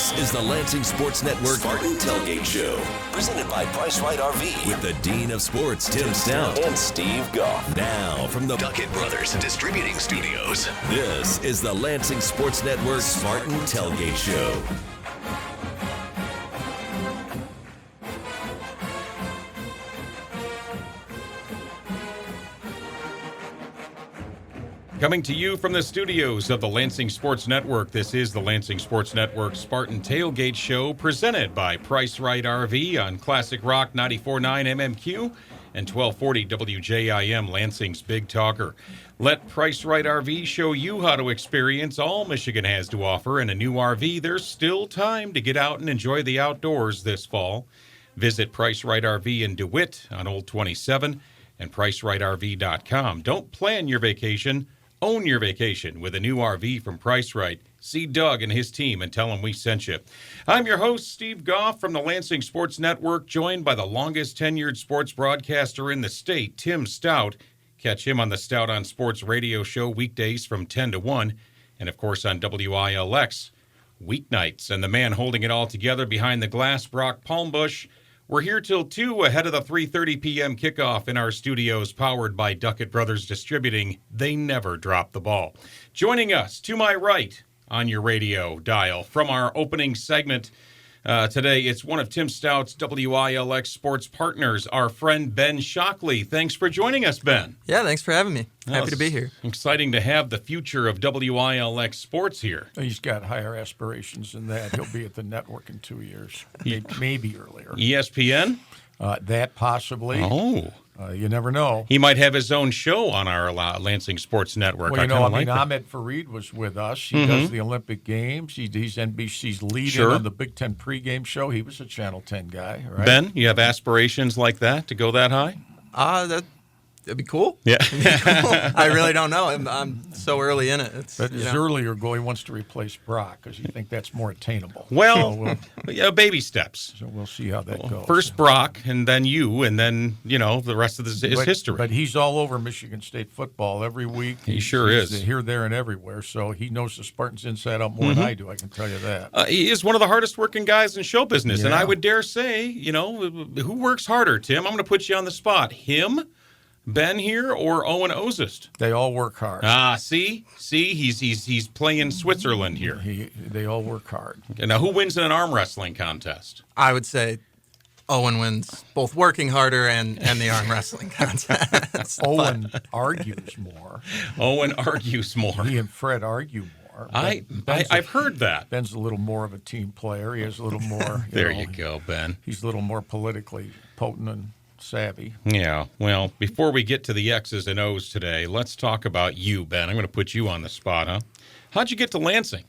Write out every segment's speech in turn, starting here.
This is the Lansing Sports Network Spartan Tailgate Show, presented by Price Right RV, with the Dean of Sports, Tim Staudt, and Steve Goff. Now, from the Duckett Brothers Distributing Studios, this is the Lansing Sports Network Spartan Tailgate Show. Coming to you from the studios of the Lansing Sports Network, this is the Lansing Sports Network Spartan Tailgate Show, presented by Price Right RV on Classic Rock 94.9 MMQ and 1240 WJIM, Lansing's Big Talker. Let Price Right RV show you how to experience all Michigan has to offer in a new RV. There's still time to get out and enjoy the outdoors this fall. Visit Price Right RV in DeWitt on Old 27 and PriceRightRV.com. Don't plan your vacation. Own your vacation with a new RV from Price Right. See Doug and his team and tell him we sent you. I'm your host, Steve Goff, from the Lansing Sports Network, joined by the longest tenured sports broadcaster in the state, Tim Staudt. Catch him on the Staudt on Sports radio show weekdays from 10 to 1, and of course on WILX weeknights. And the man holding it all together behind the glass, Brock Palmbush. We're here till 2 ahead of the 3:30 p.m. kickoff in our studios, powered by Duckett Brothers Distributing. They never drop the ball. Joining us to my right on your radio dial from our opening segment today, it's one of Tim Staudt's WILX sports partners, our friend Ben Shockley. Thanks for joining us, Ben. Yeah, thanks for having me. Happy to be here. Exciting to have the future of WILX sports here. He's got higher aspirations than that. He'll be at the network in 2 years, maybe earlier. ESPN? That possibly. Oh. You never know. He might have his own show on our Lansing Sports Network. Well, Ahmed Fareed was with us. He does the Olympic Games. He's NBC's lead on the Big Ten pregame show. He was a Channel 10 guy, right? Ben, you have aspirations like that to go that high? That'd be cool. Yeah. I really don't know. I'm so early in it. But his earlier goal, he wants to replace Brock because he thinks that's more attainable. Well, baby steps. So we'll see how that goes. First Brock, and then you, and then, the rest of this is history. But he's all over Michigan State football every week. He sure is. Here, there, and everywhere. So he knows the Spartans inside out more than I do, I can tell you that. He is one of the hardest working guys in show business. Yeah. And I would dare say, who works harder, Tim? I'm going to put you on the spot. Him? Ben here or Owen Ozist? They all work hard. See, he's playing Switzerland here. They all work hard. Okay, now, who wins in an arm wrestling contest? I would say Owen wins both working harder and the arm wrestling contest. Owen argues more. Owen argues more. He and Fred argue more. I've heard that. Ben's a little more of a team player. He has a little more. You go, Ben. He's a little more politically potent and savvy. Yeah. Well, before we get to the X's and O's today, let's talk about you, Ben. I'm going to put you on the spot, huh? How'd you get to Lansing?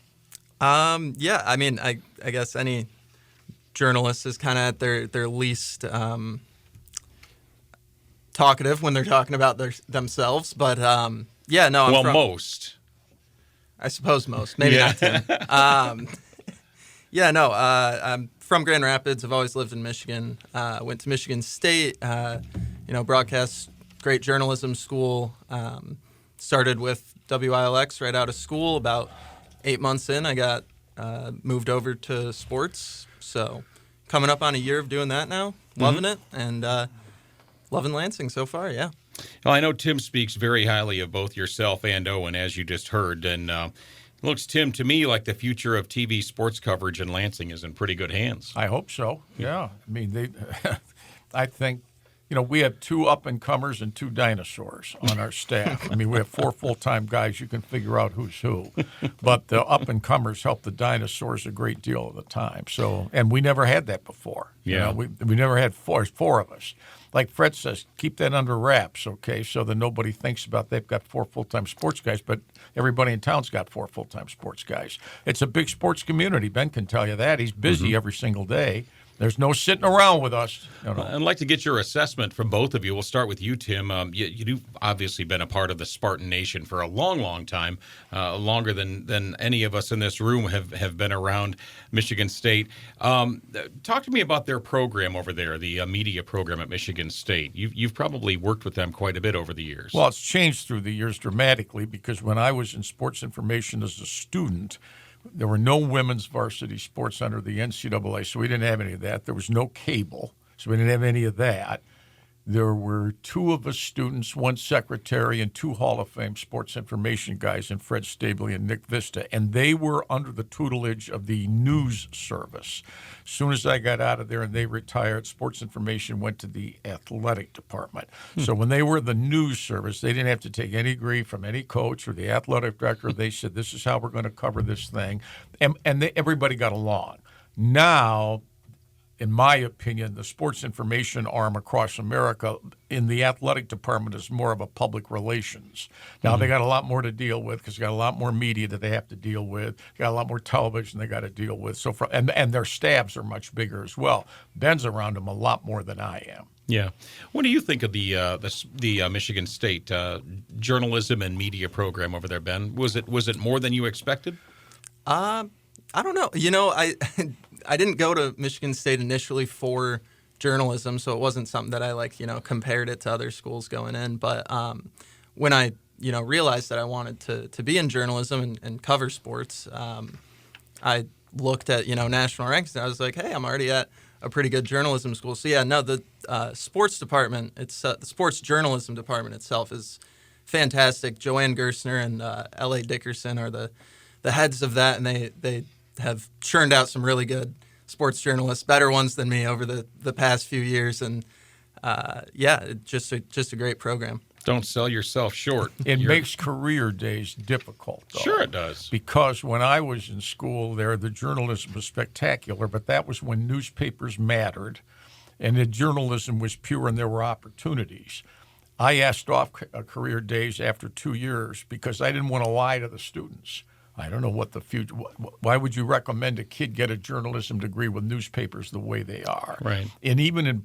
I guess any journalist is kind of at their least talkative when they're talking about themselves. But, most. I suppose most. Maybe not Tim. I'm from Grand Rapids. I've always lived in Michigan. Went to Michigan State, broadcast, great journalism school. Started with WILX right out of school. About 8 months in, I got moved over to sports. So coming up on a year of doing that now. Loving it, and loving Lansing so far, yeah. Well, I know Tim speaks very highly of both yourself and Owen, as you just heard, and looks, Tim, to me like the future of TV sports coverage in Lansing is in pretty good hands. I hope so. Yeah. I mean, I think, we have 2 up-and-comers and 2 dinosaurs on our staff. I mean, we have 4 full-time guys. You can figure out who's who. But the up-and-comers help the dinosaurs a great deal of the time. So, and we never had that before. Yeah. We never had 4 of us. Like Fred says, keep that under wraps, okay, so that nobody thinks about they've got 4 full-time sports guys, but everybody in town's got 4 full-time sports guys. It's a big sports community. Ben can tell you that. He's busy every single day. There's no sitting around with us. I'd like to get your assessment from both of you. We'll start with you, Tim. You've obviously been a part of the Spartan Nation for a long, long time, longer than any of us in this room have been around Michigan State. Talk to me about their program over there, the media program at Michigan State. You've probably worked with them quite a bit over the years. Well, it's changed through the years dramatically because when I was in sports information as a student, There were no women's varsity sports under the NCAA, so we didn't have any of that. There was no cable, so we didn't have any of that. There were 2 of us students, 1 secretary, and 2 Hall of Fame sports information guys, and Fred Stabley and Nick Vista, and they were under the tutelage of the news service. As soon as I got out of there and they retired, sports information went to the athletic department. So when they were the news service, they didn't have to take any grief from any coach or the athletic director. They said, this is how we're going to cover this thing, and everybody got along. Now, in my opinion, the sports information arm across America in the athletic department is more of a public relations. Now, they got a lot more to deal with because they got a lot more media that they have to deal with. They got a lot more television they got to deal with. So, and their staffs are much bigger as well. Ben's around them a lot more than I am. Yeah. What do you think of the Michigan State journalism and media program over there, Ben? Was it more than you expected? I don't know. I didn't go to Michigan State initially for journalism, so it wasn't something that I compared it to other schools going in. But when I realized that I wanted to be in journalism and cover sports, I looked at national rankings and I was like, hey, I'm already at a pretty good journalism school. So the sports department, the sports journalism department itself is fantastic. Joanne Gerstner and L.A. Dickerson are the heads of that, and they have churned out some really good sports journalists, better ones than me over the past few years, and just a great program. Don't sell yourself short. It makes career days difficult, though. Sure it does. Because when I was in school there, the journalism was spectacular, but that was when newspapers mattered and the journalism was pure and there were opportunities. I asked off career days after 2 years because I didn't want to lie to the students. I don't know what the future. Why would you recommend a kid get a journalism degree with newspapers the way they are? Right. And even in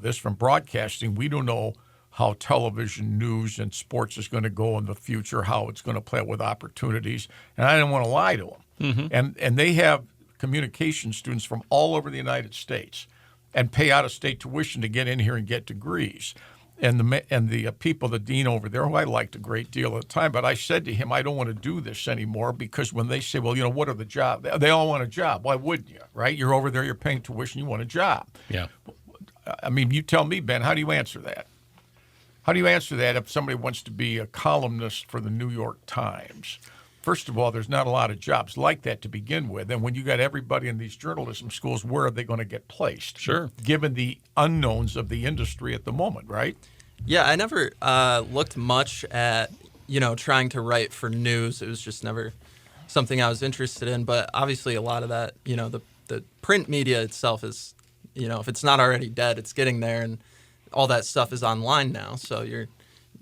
this from broadcasting, we don't know how television news and sports is going to go in the future, how it's going to play out with opportunities. And I didn't want to lie to them. Mm-hmm. And they have communication students from all over the United States and pay out-of-state tuition to get in here and get degrees. And the people, the dean over there, who I liked a great deal at the time, but I said to him, I don't want to do this anymore because when they say, well, what are the jobs? They all want a job. Why wouldn't you, right? You're over there, you're paying tuition, you want a job. Yeah. I mean, you tell me, Ben, how do you answer that? How do you answer that if somebody wants to be a columnist for the New York Times? First of all, there's not a lot of jobs like that to begin with. And when you got everybody in these journalism schools, where are they going to get placed? Sure. Given the unknowns of the industry at the moment, right? Yeah, I never looked much at, trying to write for news. It was just never something I was interested in. But obviously a lot of that, the print media itself is, if it's not already dead, it's getting there. And all that stuff is online now. So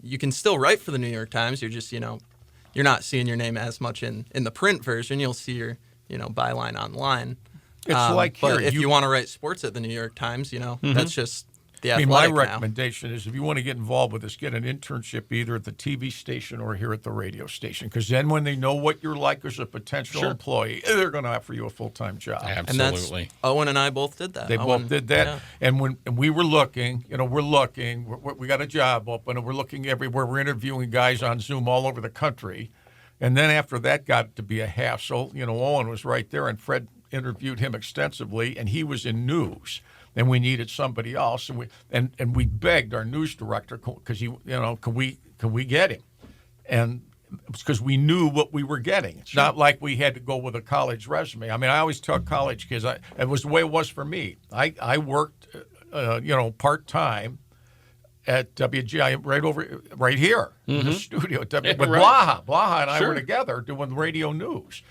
you can still write for the New York Times. You're just, you're not seeing your name as much in the print version. You'll see your, byline online. It's like here. But if you want to write sports at the New York Times, that's just the I Athletic mean, my now. recommendation is if you want to get involved with this, get an internship either at the TV station or here at the radio station. Because then when they know what you're like as a potential employee, they're going to offer you a full-time job. Absolutely. And Owen and I both did that. They both did that. Yeah. And when we were looking, we got a job open, and we're looking everywhere. We're interviewing guys on Zoom all over the country. And then after that got to be a hassle, Owen was right there, and Fred interviewed him extensively, and he was in news. And we needed somebody else, and we begged our news director because can we get him? And because we knew what we were getting. It's not like we had to go with a college resume. I mean, I always tell college kids it was the way it was for me. I worked part time at WJIM right here in the studio with Blaha. Blaha and I were together doing radio news.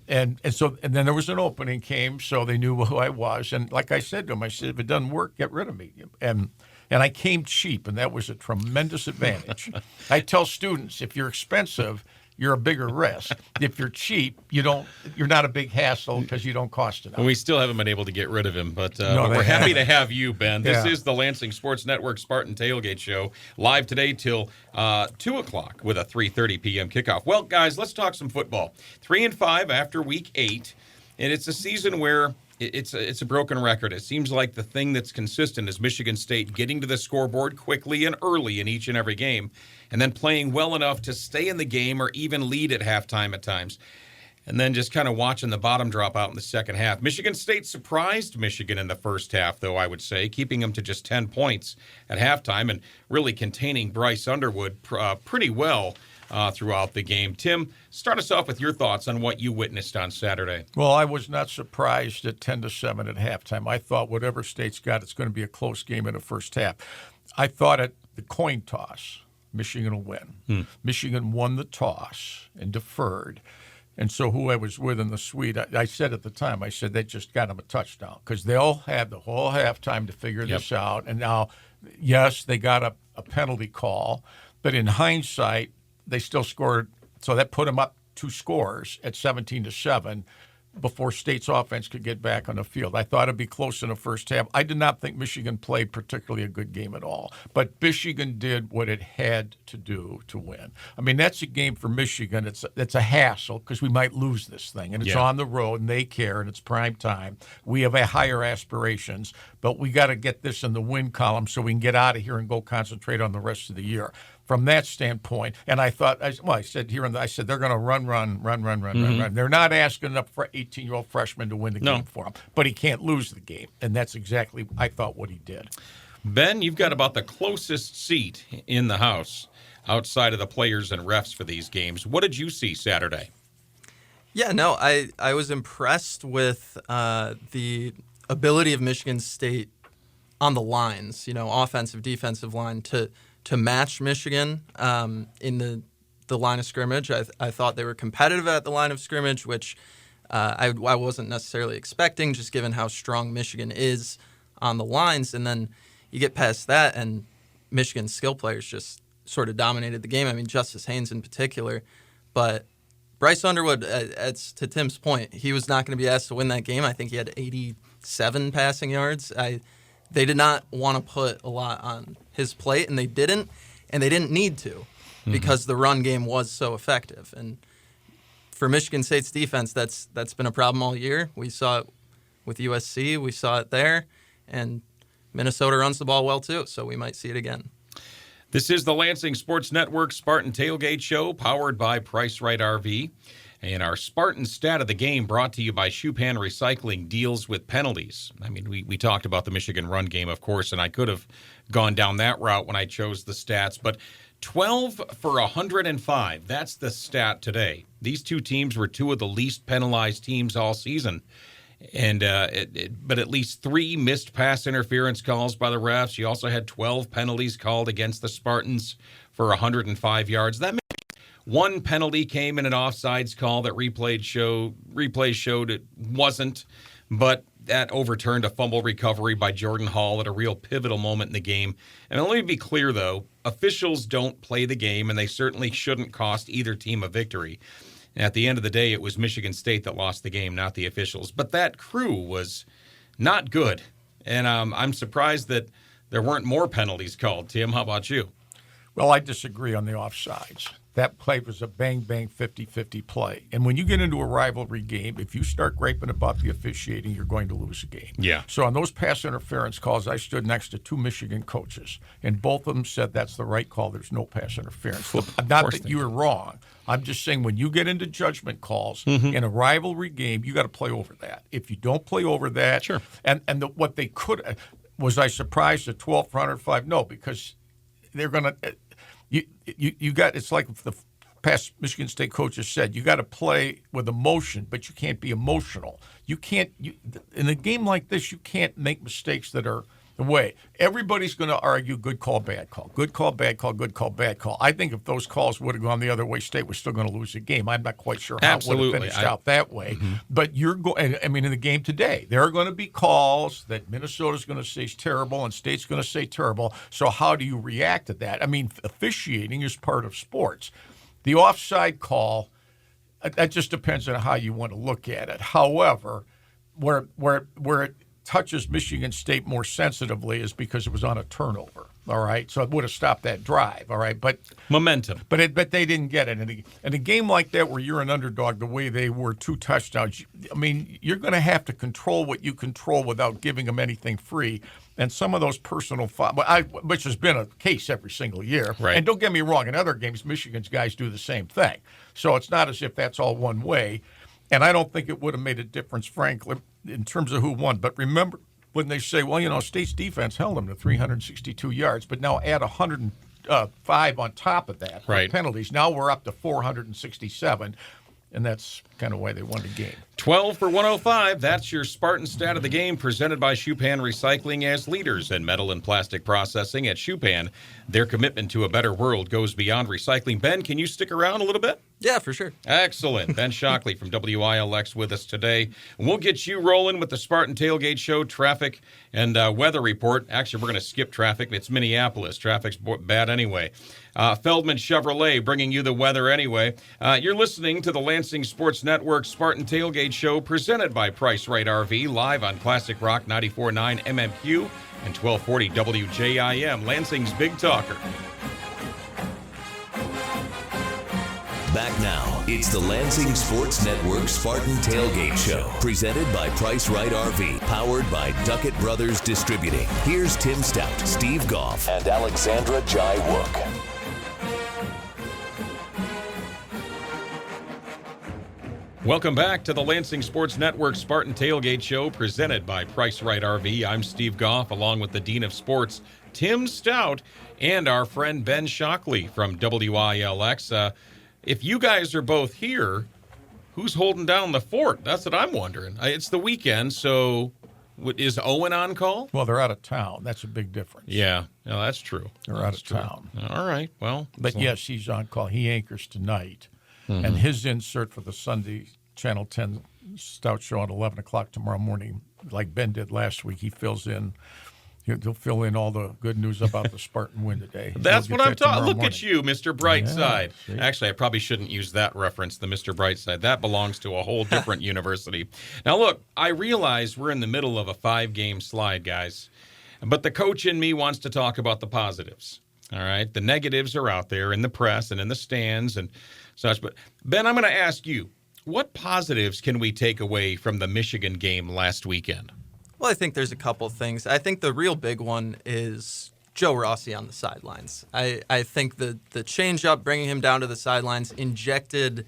And then there was an opening came, so they knew who I was. And like I said to them, I said, if it doesn't work, get rid of me. And I came cheap, and that was a tremendous advantage. I tell students, if you're expensive, you're a bigger risk. If you're cheap, you're not a big hassle because you don't cost enough. We still haven't been able to get rid of him, but we're happy to have you, Ben. This is the Lansing Sports Network Spartan Tailgate Show, live today till 2 o'clock with a 3:30 p.m. kickoff. Well, guys, let's talk some football. 3-5 after Week 8, and it's a season where it's a broken record. It seems like the thing that's consistent is Michigan State getting to the scoreboard quickly and early in each and every game, and then playing well enough to stay in the game or even lead at halftime at times. and then just kind of watching the bottom drop out in the second half. Michigan State surprised Michigan in the first half, though, I would say, keeping them to just 10 points at halftime and really containing Bryce Underwood pretty well throughout the game. Tim, start us off with your thoughts on what you witnessed on Saturday. Well, I was not surprised at 10-7 at halftime. I thought whatever State's got, it's going to be a close game in the first half. I thought at the coin toss, Michigan will win. Michigan won the toss and deferred. And so who I was with in the suite, I said at the time, I said they just got them a touchdown because they'll have the whole halftime to figure this out. And now, yes, they got a penalty call, but in hindsight, they still scored. So that put them up 2 scores at 17-7 before State's offense could get back on the field. I thought it'd be close in the first half. I did not think Michigan played particularly a good game at all. But Michigan did what it had to do to win. I mean, that's a game for Michigan. It's a hassle because we might lose this thing. And it's on the road, and they care, and it's prime time. We have higher aspirations, but we got to get this in the win column so we can get out of here and go concentrate on the rest of the year. From that standpoint, and I thought, I said they're going to run. They're not asking up for 18-year-old freshman to win the game for them, but he can't lose the game, and that's exactly, I thought, what he did. Ben, you've got about the closest seat in the house outside of the players and refs for these games. What did you see Saturday? Yeah, no, I was impressed with the ability of Michigan State on the lines, offensive, defensive line, to match Michigan in the line of scrimmage. I thought they were competitive at the line of scrimmage, which I wasn't necessarily expecting, just given how strong Michigan is on the lines. And then you get past that, and Michigan's skill players just sort of dominated the game. I mean, Justice Haynes in particular. But Bryce Underwood, to Tim's point, he was not going to be asked to win that game. I think he had 87 passing yards. They did not want to put a lot on his plate, and they didn't need to because the run game was so effective. And for Michigan State's defense, that's been a problem all year. We saw it with USC. We saw it there. And Minnesota runs the ball well, too, so we might see it again. This is the Lansing Sports Network Spartan Tailgate Show, powered by Price Right RV. And our Spartan stat of the game brought to you by Shoepan Recycling deals with penalties. I mean, we talked about the Michigan run game, of course, and I could have gone down that route when I chose the stats, but 12 for 105, that's the stat today. These two teams were two of the least penalized teams all season. And but at least 3 missed pass interference calls by the refs. You also had 12 penalties called against the Spartans for 105 yards. That means 1 penalty came in an offsides call that replays showed it wasn't, but that overturned a fumble recovery by Jordan Hall at a real pivotal moment in the game. And let me be clear, though, officials don't play the game, and they certainly shouldn't cost either team a victory. At the end of the day, it was Michigan State that lost the game, not the officials. But that crew was not good, and I'm surprised that there weren't more penalties called. Tim, how about you? Well, I disagree on the offsides. That play was a bang-bang 50-50 play. And when you get into a rivalry game, if you start griping about the officiating, you're going to lose a game. Yeah. So on those pass interference calls, I stood next to 2 Michigan coaches, and both of them said that's the right call. There's no pass interference. Not that you were wrong. I'm just saying when you get into judgment calls in a rivalry game, you got to play over that. If you don't play over that, sure. And what they could was I surprised at 12 for 105? No, because they're going to you got it's like the past Michigan State coaches said, you got to play with emotion, but you can't be emotional. You can't in a game like this, you can't make mistakes that are the way. Everybody's going to argue good call, bad call, good call, bad call, good call, bad call. I think if those calls would have gone the other way, State was still going to lose the game. I'm not quite sure how it would have finished out that way. But you're going. I mean, in the game today, there are going to be calls that Minnesota's going to say is terrible and State's going to say terrible. So how do you react to that? I mean, officiating is part of sports. The offside call, that just depends on how you want to look at it. However, where it touches Michigan State more sensitively is because it was on a turnover. All right, so it would have stopped that drive. All right, but momentum. But they didn't get it. In a game like that where you're an underdog, the way they were, 2 touchdowns. I mean, you're going to have to control what you control without giving them anything free. And some of those personal which has been a case every single year. Right. And don't get me wrong, in other games, Michigan's guys do the same thing. So it's not as if that's all one way. And I don't think it would have made a difference, frankly, in terms of who won. But remember, when they say, well, State's defense held them to 362 yards, but now add 105 on top of that for penalties. Now we're up to 467, and that's kind of why they won the game. 12 for 105. That's your Spartan stat of the game, presented by Schupan Recycling. As leaders in metal and plastic processing at Schupan, their commitment to a better world goes beyond recycling. Ben, can you stick around a little bit? Yeah, for sure. Excellent. Ben Shockley from WILX with us today. We'll get you rolling with the Spartan Tailgate Show traffic and weather report. Actually, we're going to skip traffic. It's Minneapolis. Traffic's bad anyway. Feldman Chevrolet bringing you the weather anyway. You're listening to the Lansing Sports Network Spartan Tailgate Show, presented by Price Right RV, live on Classic Rock 94.9 MMQ and 1240 WJIM, Lansing's Big Talker. Back now, it's the Lansing Sports Network Spartan Tailgate Show, presented by Price Right RV, powered by Duckett Brothers Distributing. Here's Tim Staudt, Steve Goff, and Alexandra Jai Wook. Welcome back to the Lansing Sports Network Spartan Tailgate Show, presented by Price Right RV. I'm Steve Goff, along with the Dean of Sports, Tim Staudt, and our friend Ben Shockley from WILX. If you guys are both here, who's holding down the fort? That's what I'm wondering. It's the weekend, so is Owen on call? Well, they're out of town. That's a big difference. Yeah, no, that's true. They're out of town. All right, well. But yes, he's on call. He anchors tonight. And his insert for the Sunday Channel 10 Stout Show at 11 o'clock tomorrow morning, like Ben did last week, he fills in. He'll fill in all the good news about the Spartan win today. That's what I'm talking. Look at you, Mr. Brightside. Yeah, actually, I probably shouldn't use that reference, the Mr. Brightside. That belongs to a whole different university. Now, look, I realize we're in the middle of a 5-game slide, guys. But the coach in me wants to talk about the positives. All right? The negatives are out there in the press and in the stands and such. But, Ben, I'm going to ask you, what positives can we take away from the Michigan game last weekend? Well, I think there's a couple things. I think the real big one is Joe Rossi on the sidelines. I think the change-up, bringing him down to the sidelines, injected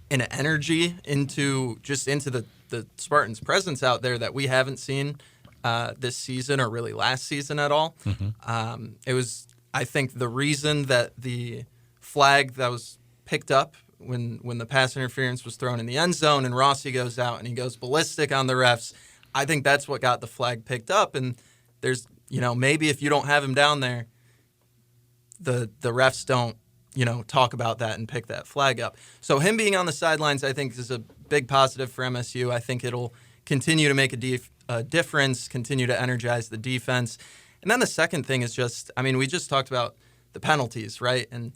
an energy into the Spartans' presence out there that we haven't seen this season or really last season at all. It was, I think, the reason that the flag that was picked up when the pass interference was thrown in the end zone and Rossi goes out and he goes ballistic on the refs, I think that's what got the flag picked up. And there's, maybe if you don't have him down there, the refs don't, talk about that and pick that flag up. So him being on the sidelines, I think, is a big positive for MSU. I think it'll continue to make a difference, continue to energize the defense. And then the second thing is just, we just talked about the penalties, right? And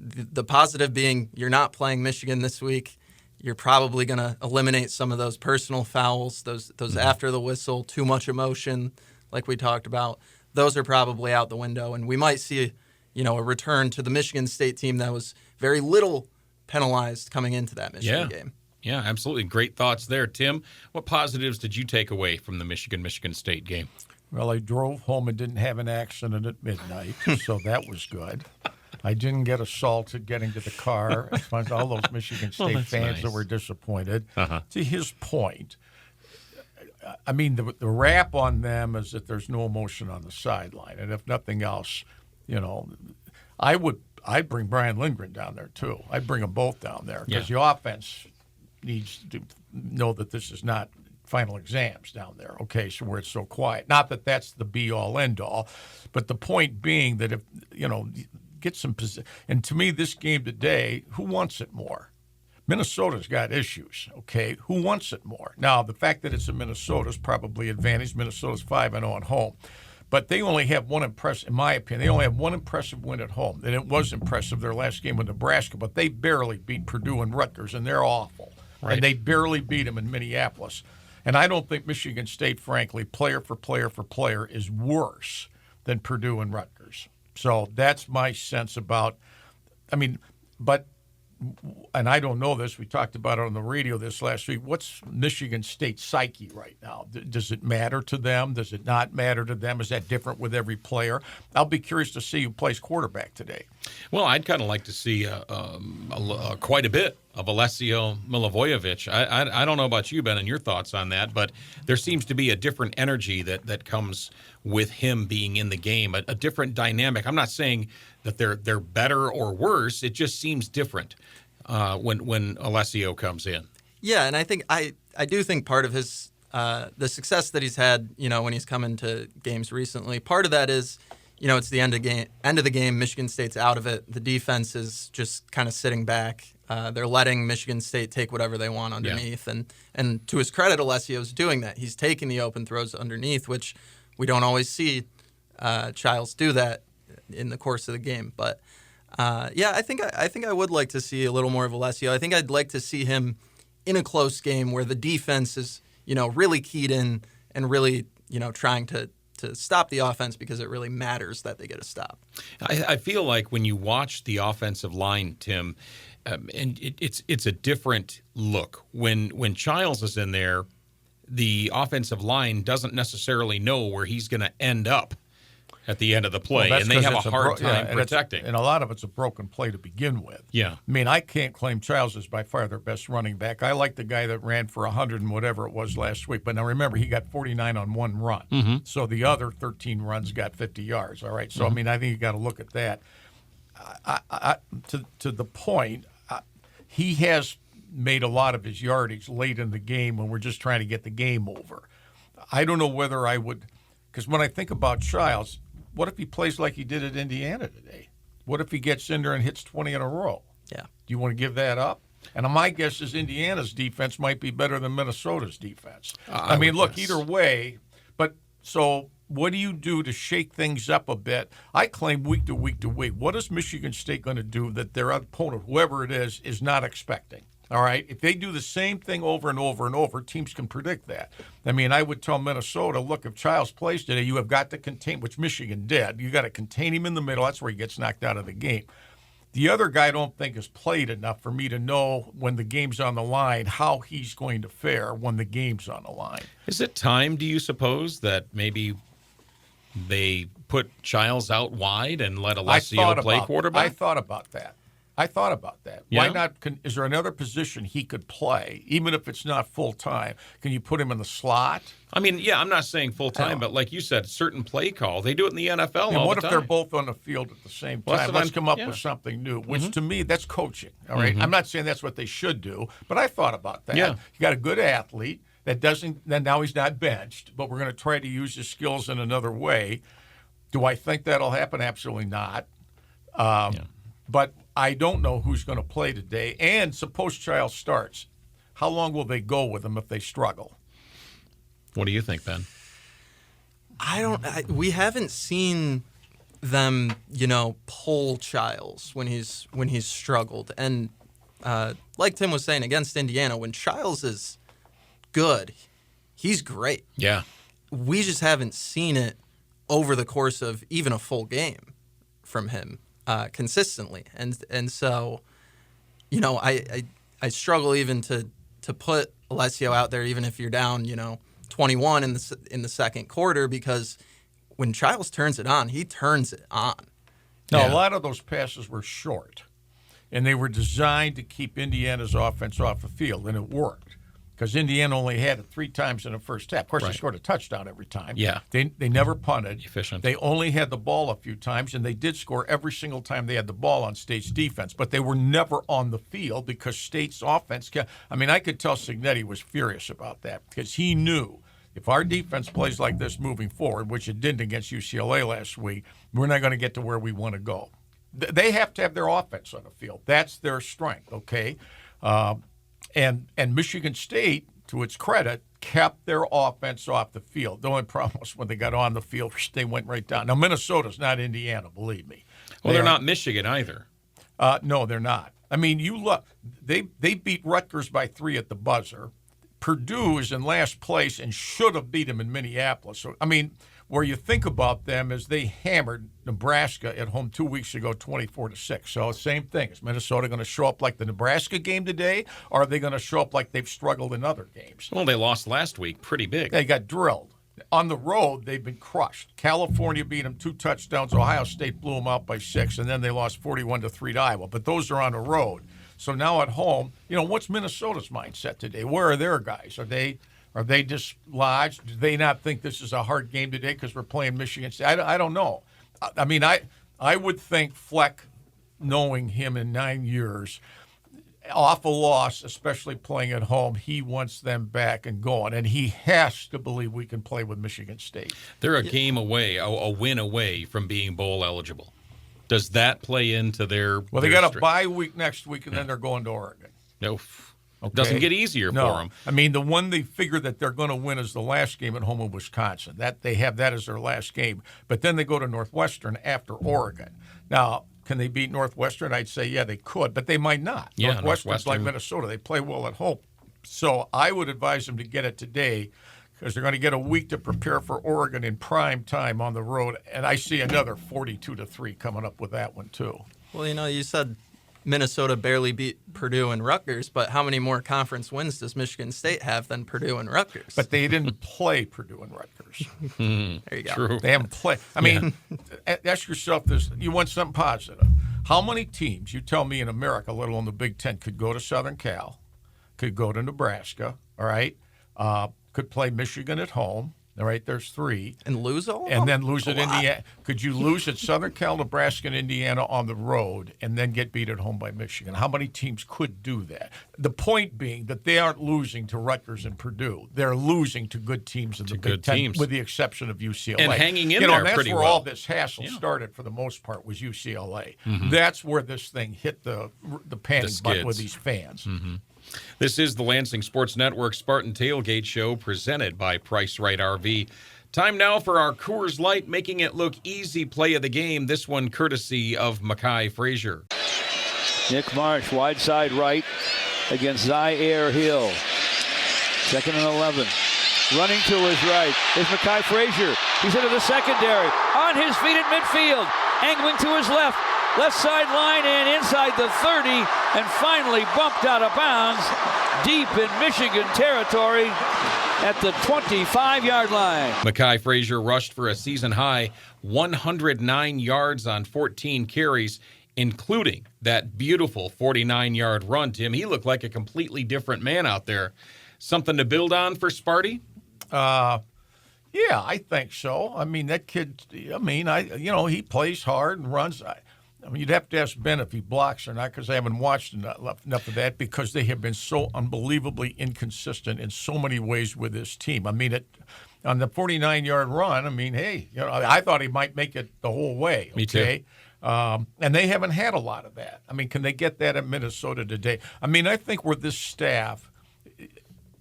the positive being you're not playing Michigan this week. You're probably going to eliminate some of those personal fouls, those after the whistle, too much emotion, like we talked about. Those are probably out the window, and we might see, a return to the Michigan State team that was very little penalized coming into that Michigan game. Yeah, absolutely. Great thoughts there, Tim. What positives did you take away from the Michigan State game? Well, I drove home and didn't have an accident at midnight, so that was good. I didn't get assaulted getting to the car. All those Michigan State fans that were disappointed. To his point, the rap on them is that there's no emotion on the sideline. And if nothing else, I'd bring Brian Lindgren down there too. I'd bring them both down there because the offense needs to know that this is not final exams down there, okay, so where it's so quiet. Not that that's the be-all, end-all, but the point being that if, get some position. And to me, this game today, who wants it more? Minnesota's got issues, okay? Who wants it more? Now, the fact that it's in Minnesota is probably advantage. Minnesota's 5-0 at home. But they only have one impressive, in my opinion, they only have one impressive win at home. And it was impressive, their last game with Nebraska, but they barely beat Purdue and Rutgers, and they're awful. Right. And they barely beat them in Minneapolis. And I don't think Michigan State, frankly, player for player, is worse than Purdue and Rutgers. So that's my sense about, but and I don't know this, we talked about it on the radio this last week, what's Michigan State's psyche right now? Does it matter to them? Does it not matter to them? Is that different with every player? I'll be curious to see who plays quarterback today. Well, I'd kind of like to see quite a bit of Alessio Milivojevic. I don't know about you, Ben, and your thoughts on that, but there seems to be a different energy that comes with him being in the game, a different dynamic. I'm not saying that they're better or worse. It just seems different when Alessio comes in. Yeah, and I think I do think part of his the success that he's had, when he's come into games recently, part of that is, it's the end of the game. Michigan State's out of it. The defense is just kind of sitting back. They're letting Michigan State take whatever they want underneath, and to his credit, Alessio's doing that. He's taking the open throws underneath, which we don't always see Childs do that in the course of the game. But I think I would like to see a little more of Alessio. I think I'd like to see him in a close game where the defense is really keyed in and really trying to stop the offense because it really matters that they get a stop. I feel like when you watch the offensive line, Tim, and it's a different look. When Childs is in there, the offensive line doesn't necessarily know where he's going to end up at the end of the play, and they have a hard time protecting. And a lot of it's a broken play to begin with. Yeah. I mean, I can't claim Childs is by far their best running back. I like the guy that ran for 100 and whatever it was last week. But now remember, he got 49 on one run. Mm-hmm. So the other 13 runs got 50 yards. All right. So, I mean, I think you got to look at that. To the point, he has made a lot of his yardage late in the game when we're just trying to get the game over. I don't know whether I would, because when I think about Childs, what if he plays like he did at Indiana today? What if he gets in there and hits 20 in a row? Yeah. Do you want to give that up? And my guess is Indiana's defense might be better than Minnesota's defense. I mean, look, either way, but so what do you do to shake things up a bit? I claim week to week to week. What is Michigan State going to do that their opponent, whoever it is not expecting? All right? If they do the same thing over and over and over, teams can predict that. I mean, I would tell Minnesota, look, if Childs plays today, you have got to contain, which Michigan did. You got to contain him in the middle. That's where he gets knocked out of the game. The other guy I don't think has played enough for me to know when the game's on the line how he's going to fare when the game's on the line. Is it time, do you suppose, that maybe they put Childs out wide and let Alessio play quarterback? I thought about that. Yeah. Why not? Is there another position he could play, even if it's not full-time? Can you put him in the slot? I mean, yeah, I'm not saying full-time, but like you said, certain play call. They do it in the NFL all the time. What if they're both on the field at the same time? Let's come up with something new, which to me, that's coaching. All right? I'm not saying that's what they should do, but I thought about that. Yeah. You got a good athlete that doesn't, then now he's not benched, but we're going to try to use his skills in another way. Do I think that'll happen? Absolutely not. But I don't know who's going to play today. And suppose Childs starts. How long will they go with him if they struggle? What do you think, Ben? We haven't seen them, pull Childs when he's struggled. And like Tim was saying, against Indiana, when Childs is good, he's great. Yeah. We just haven't seen it over the course of even a full game from him. Consistently, and so, I struggle even to put Alessio out there, even if you're down, 21 in the second quarter, because when Childs turns it on, he turns it on. Now, a lot of those passes were short, and they were designed to keep Indiana's offense off the field, and it worked. Because Indiana only had it 3 times in the first half. Of course, They scored a touchdown every time. Yeah. They never punted. Efficient. They only had the ball a few times, and they did score every single time they had the ball on State's defense. But they were never on the field because State's offense I could tell Cignetti was furious about that because he knew if our defense plays like this moving forward, which it didn't against UCLA last week, we're not going to get to where we want to go. They have to have their offense on the field. That's their strength, okay? And Michigan State, to its credit, kept their offense off the field. The only problem was when they got on the field, they went right down. Now, Minnesota's not Indiana, believe me. Well, they're not Michigan either. No, they're not. I mean, you look, they beat Rutgers by 3 at the buzzer. Purdue is in last place and should have beat them in Minneapolis. So, I mean, where you think about them is they hammered Nebraska at home 2 weeks ago, 24-6. So same thing. Is Minnesota going to show up like the Nebraska game today, or are they going to show up like they've struggled in other games? Well, they lost last week pretty big. They got drilled. On the road, they've been crushed. California beat them 2 touchdowns. Ohio State blew them out by 6, and then they lost 41-3 to Iowa. But those are on the road. So now at home, what's Minnesota's mindset today? Where are their guys? Are they dislodged? Do they not think this is a hard game today because we're playing Michigan State? I don't know. I mean, I would think Fleck, knowing him in 9 years, off a loss, especially playing at home, he wants them back and going. And he has to believe we can play with Michigan State. They're a game away, a win away from being bowl eligible. Does that play into their Well, they got a bye week next week, and then they're going to Oregon. No. Okay. Doesn't get easier for them. I mean, the one they figure that they're going to win is the last game at home in Wisconsin. That they have that as their last game. But then they go to Northwestern after Oregon. Now, can they beat Northwestern? I'd say, yeah, they could, but they might not. Yeah, Northwestern's like Minnesota. They play well at home. So I would advise them to get it today because they're going to get a week to prepare for Oregon in prime time on the road. And I see another 42-3 coming up with that one, too. Well, you said Minnesota barely beat Purdue and Rutgers, but how many more conference wins does Michigan State have than Purdue and Rutgers? But they didn't play Purdue and Rutgers. There you go. True. They haven't played. I mean, ask yourself this. You want something positive. How many teams, you tell me, in America, let alone the Big Ten, could go to Southern Cal, could go to Nebraska, all right, could play Michigan at home, all right, there's 3. And lose all of And them? then lose at Indiana. Could you lose at Southern Cal, Nebraska, and Indiana on the road and then get beat at home by Michigan? How many teams could do that? The point being that they aren't losing to Rutgers and Purdue. They're losing to good teams in the Big Ten, with the exception of UCLA. And hanging in there that's pretty where well. all this hassle started for the most part was UCLA. That's where this thing hit the panic button with these fans. This is the Lansing Sports Network Spartan Tailgate Show presented by Price Right RV. Time now for our Coors Light Making It Look Easy play of the game. This one courtesy of Mackay Frazier. Nick Marsh, wide side right against Zaire Hill. 2nd and 11. Running to his right is Mackay Frazier. He's into the secondary. On his feet at midfield. Angling to his left. Left sideline and inside the 30, and finally bumped out of bounds deep in Michigan territory at the 25-yard line. Mackay Frazier rushed for a season-high 109 yards on 14 carries, including that beautiful 49-yard run, Tim. He looked like a completely different man out there. Something to build on for Sparty? Yeah, I think so. I mean, that kid, he plays hard and runs. I mean, you'd have to ask Ben if he blocks or not because I haven't watched enough of that because they have been so unbelievably inconsistent in so many ways with this team. I mean, on the 49-yard run, I mean, hey, I thought he might make it the whole way. Me too. And they haven't had a lot of that. I mean, can they get that at Minnesota today? I mean, I think with this staff,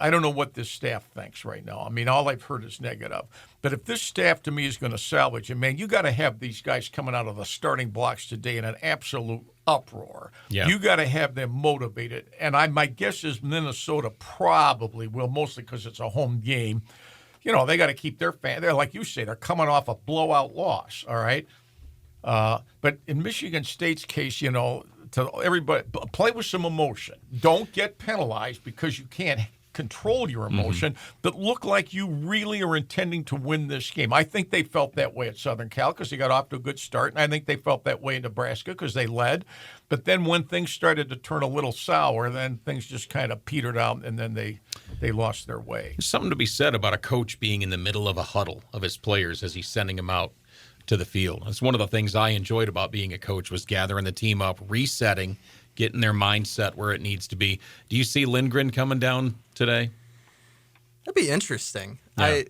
I don't know what this staff thinks right now. I mean, all I've heard is negative. But if this staff, to me, is going to salvage it, man, you got to have these guys coming out of the starting blocks today in an absolute uproar. Yeah. You got to have them motivated. And my guess is Minnesota probably will, mostly because it's a home game. They got to keep their fans. They're, like you say, they're coming off a blowout loss, all right? But in Michigan State's case, to everybody, play with some emotion. Don't get penalized because you can't control your emotion, but look like you really are intending to win this game. I think they felt that way at Southern Cal because they got off to a good start, and I think they felt that way in Nebraska because they led. But then when things started to turn a little sour, then things just kind of petered out, and then they lost their way. There's something to be said about a coach being in the middle of a huddle of his players as he's sending them out to the field. It's one of the things I enjoyed about being a coach was gathering the team up, resetting, getting their mindset where it needs to be. Do you see Lindgren coming down today? That'd be interesting. Yeah.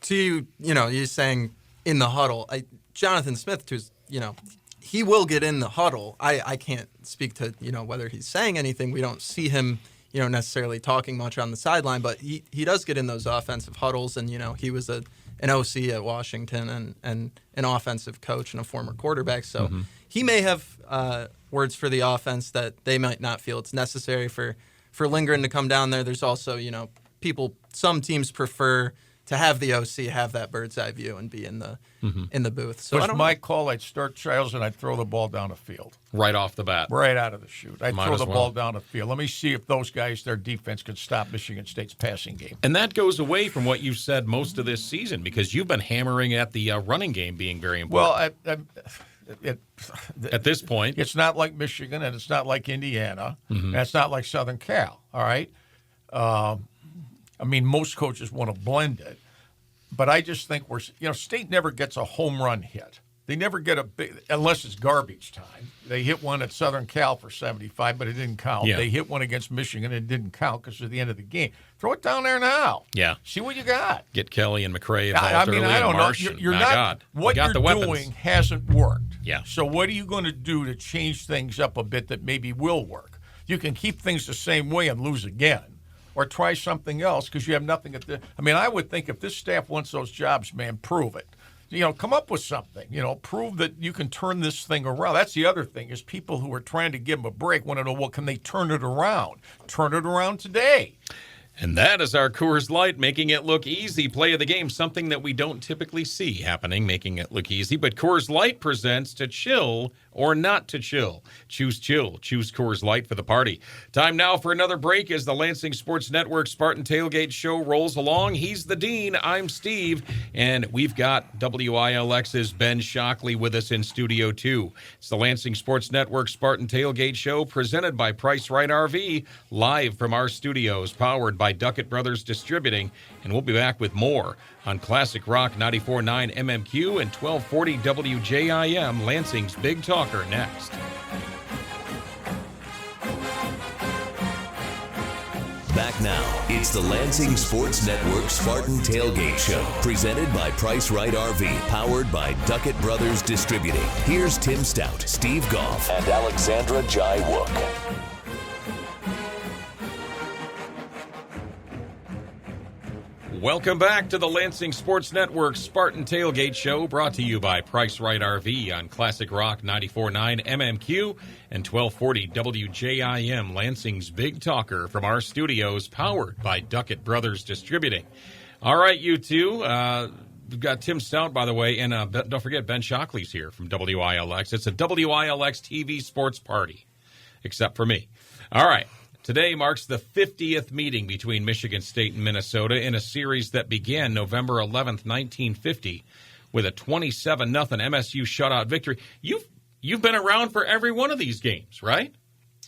You're saying in the huddle. Jonathan Smith, he will get in the huddle. I can't speak to, whether he's saying anything. We don't see him, necessarily talking much on the sideline, but he does get in those offensive huddles, and, he was an OC at Washington and an offensive coach and a former quarterback. So he may have words for the offense that they might not feel it's necessary for Lindgren to come down there. There's also, some teams prefer to have the OC have that bird's eye view and be in the booth. So it was my call. I'd start trials and I'd throw the ball down the field. Right off the bat. Right out of the chute. I'd Might throw as the well. ball down the field. Let me see if those guys, their defense, could stop Michigan State's passing game. And that goes away from what you've said most of this season because you've been hammering at the running game being very important. Well, at this point. it's not like Michigan and it's not like Indiana. And it's not like Southern Cal, all right? I mean, most coaches want to blend it. But I just think State never gets a home run hit. They never get a big, unless it's garbage time. They hit one at Southern Cal for 75, but it didn't count. Yeah. They hit one against Michigan, and it didn't count because at the end of the game. Throw it down there now. Yeah. See what you got. Get Kelly and McRae involved early I don't in know. March. You're My not. God. What We got you're the weapons. doing hasn't worked. Yeah. So what are you going to do to change things up a bit that maybe will work? You can keep things the same way and lose again, or try something else because you have nothing at the. I mean, I would think if this staff wants those jobs, man, prove it. Come up with something. Prove that you can turn this thing around. That's the other thing is people who are trying to give them a break want to know, well, can they turn it around? Turn it around today. And that is our Coors Light, making it look easy. Play of the game, something that we don't typically see happening, making it look easy. But Coors Light presents to chill or not to chill. Choose chill. Choose Coors Light for the party. Time now for another break as the Lansing Sports Network Spartan Tailgate Show rolls along. He's the Dean. I'm Steve. And we've got WILX's Ben Shockley with us in Studio 2. It's the Lansing Sports Network Spartan Tailgate Show presented by Price Right RV, live from our studios, powered by Duckett Brothers Distributing. And we'll be back with more on Classic Rock 94.9 MMQ and 1240 WJIM, Lansing's Big Talker, next. Back now, it's the Lansing Sports Network Spartan Tailgate Show, presented by Price Right RV, powered by Duckett Brothers Distributing. Here's Tim Staudt, Steve Goff, and Alexandra Jai-Wook. Welcome back to the Lansing Sports Network Spartan Tailgate Show, brought to you by Price Right RV on Classic Rock 94.9 MMQ and 1240 WJIM, Lansing's Big Talker, from our studios, powered by Duckett Brothers Distributing. All right, you two. We've got Tim Staudt, by the way, and don't forget Ben Shockley's here from WILX. It's a WILX TV sports party, except for me. All right. Today marks the 50th meeting between Michigan State and Minnesota in a series that began November 11th, 1950, with a 27-0 MSU shutout victory. You've been around for every one of these games, right?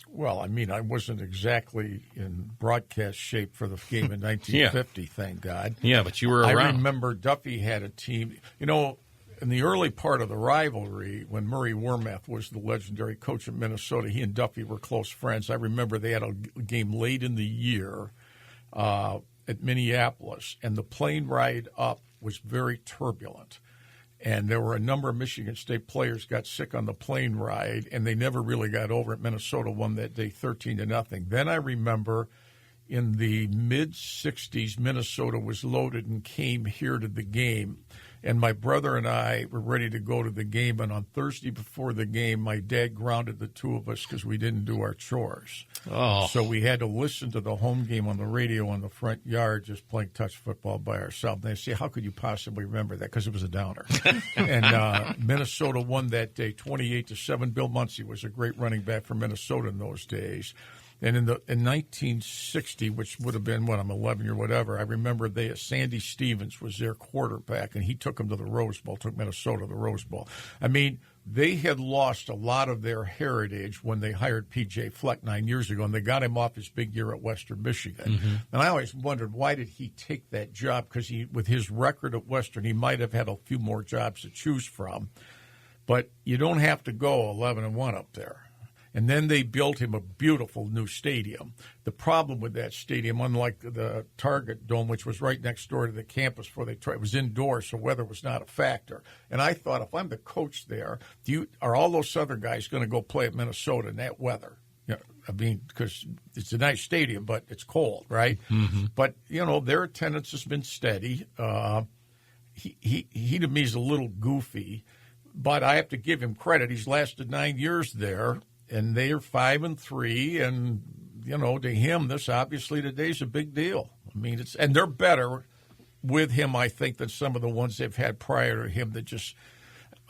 Well, I mean, I wasn't exactly in broadcast shape for the game in 1950, thank God. Yeah, but you were around. I remember Duffy had a team. In the early part of the rivalry, when Murray Wormath was the legendary coach of Minnesota, he and Duffy were close friends. I remember they had a game late in the year at Minneapolis, and the plane ride up was very turbulent. And there were a number of Michigan State players got sick on the plane ride, and they never really got over it. Minnesota won that day 13-0. Then I remember in the mid-'60s, Minnesota was loaded and came here to the game. And my brother and I were ready to go to the game. And on Thursday before the game, my dad grounded the two of us because we didn't do our chores. Oh. So we had to listen to the home game on the radio in the front yard, just playing touch football by ourselves. And they say, how could you possibly remember that? Because it was a downer. And Minnesota won that day 28-7. Bill Muncie was a great running back for Minnesota in those days. And in 1960, which would have been when I'm 11 or whatever, I remember Sandy Stevens was their quarterback, and he took them to the Rose Bowl, took Minnesota to the Rose Bowl. I mean, they had lost a lot of their heritage when they hired P.J. Fleck 9 years ago, and they got him off his big year at Western Michigan. Mm-hmm. And I always wondered, why did he take that job? Because with his record at Western, he might have had a few more jobs to choose from. But you don't have to go 11-1 up there. And then they built him a beautiful new stadium. The problem with that stadium, unlike the Target Dome, which was right next door to the campus before they tried, it was indoors, so weather was not a factor. And I thought, if I'm the coach there, are all those Southern guys going to go play at Minnesota in that weather? I mean, because it's a nice stadium, but it's cold, right? Mm-hmm. But, their attendance has been steady. He to me is a little goofy, but I have to give him credit. He's lasted 9 years there. And they are 5-3, and to him, this obviously today's a big deal. I mean, and they're better with him, I think, than some of the ones they've had prior to him that just –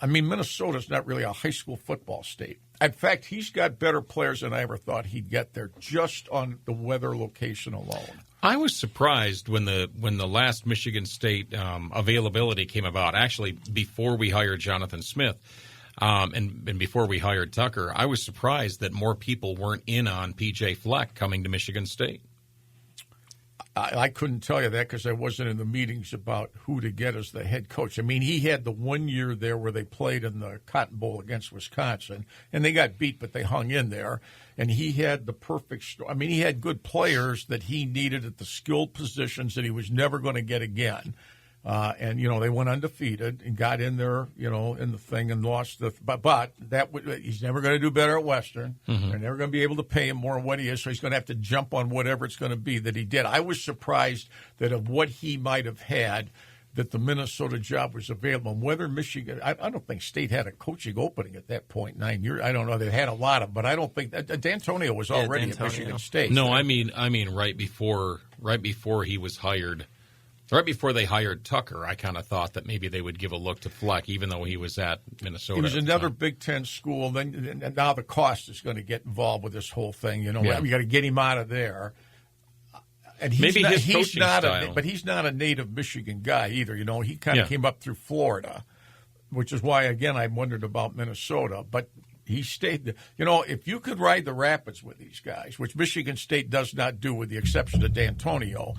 I mean, Minnesota's not really a high school football state. In fact, he's got better players than I ever thought he'd get there just on the weather location alone. I was surprised when the last Michigan State availability came about, actually before we hired Jonathan Smith and before we hired Tucker. I was surprised that more people weren't in on P.J. Fleck coming to Michigan State. I couldn't tell you that because I wasn't in the meetings about who to get as the head coach. I mean, he had the 1 year there where they played in the Cotton Bowl against Wisconsin, and they got beat, but they hung in there. And he had the perfect – I mean, he had good players that he needed at the skilled positions that he was never going to get again. And, you know, they went undefeated and got in there, you know, in the thing and lost the – but that he's never going to do better at Western. Mm-hmm. They're never going to be able to pay him more than what he is, so he's going to have to jump on whatever it's going to be that he did. I was surprised that of what he might have had, that the Minnesota job was available. And whether Michigan – I don't think State had a coaching opening at that point, 9 years. I don't know. They had a lot of, but I don't think – D'Antonio was already at Michigan State. No, I mean right before he was hired – right before they hired Tucker, I kind of thought that maybe they would give a look to Fleck, even though he was at Minnesota. He was another Big Ten school. Then now the cost is going to get involved with this whole thing. You know, we got to get him out of there. And he's but he's not a native Michigan guy either. You know, he kind of came up through Florida, which is why again I wondered about Minnesota, but. He stayed there. You know, if you could ride the rapids with these guys, which Michigan State does not do with the exception of D'Antonio,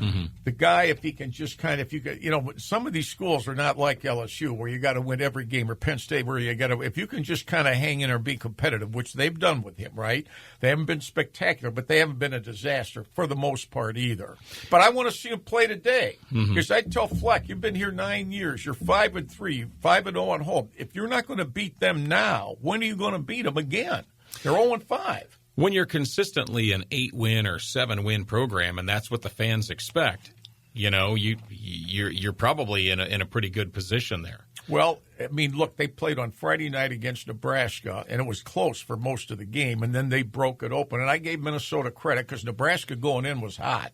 the guy, if he can just kind of, if you could, you know, some of these schools are not like LSU where you got to win every game, or Penn State where you got to, if you can just kind of hang in or be competitive, which they've done with him, right? They haven't been spectacular, but they haven't been a disaster for the most part either. But I want to see him play today because I tell Fleck, you've been here 9 years, you're 5-3, 5-0 at home. If you're not going to beat them now, when are you going to beat them again? They're 0-5. When you're consistently an 8-win or 7-win program, and that's what the fans expect, you know, you're probably in a pretty good position there. Well, I mean, look, they played on Friday night against Nebraska, and it was close for most of the game, and then they broke it open. And I gave Minnesota credit because Nebraska going in was hot,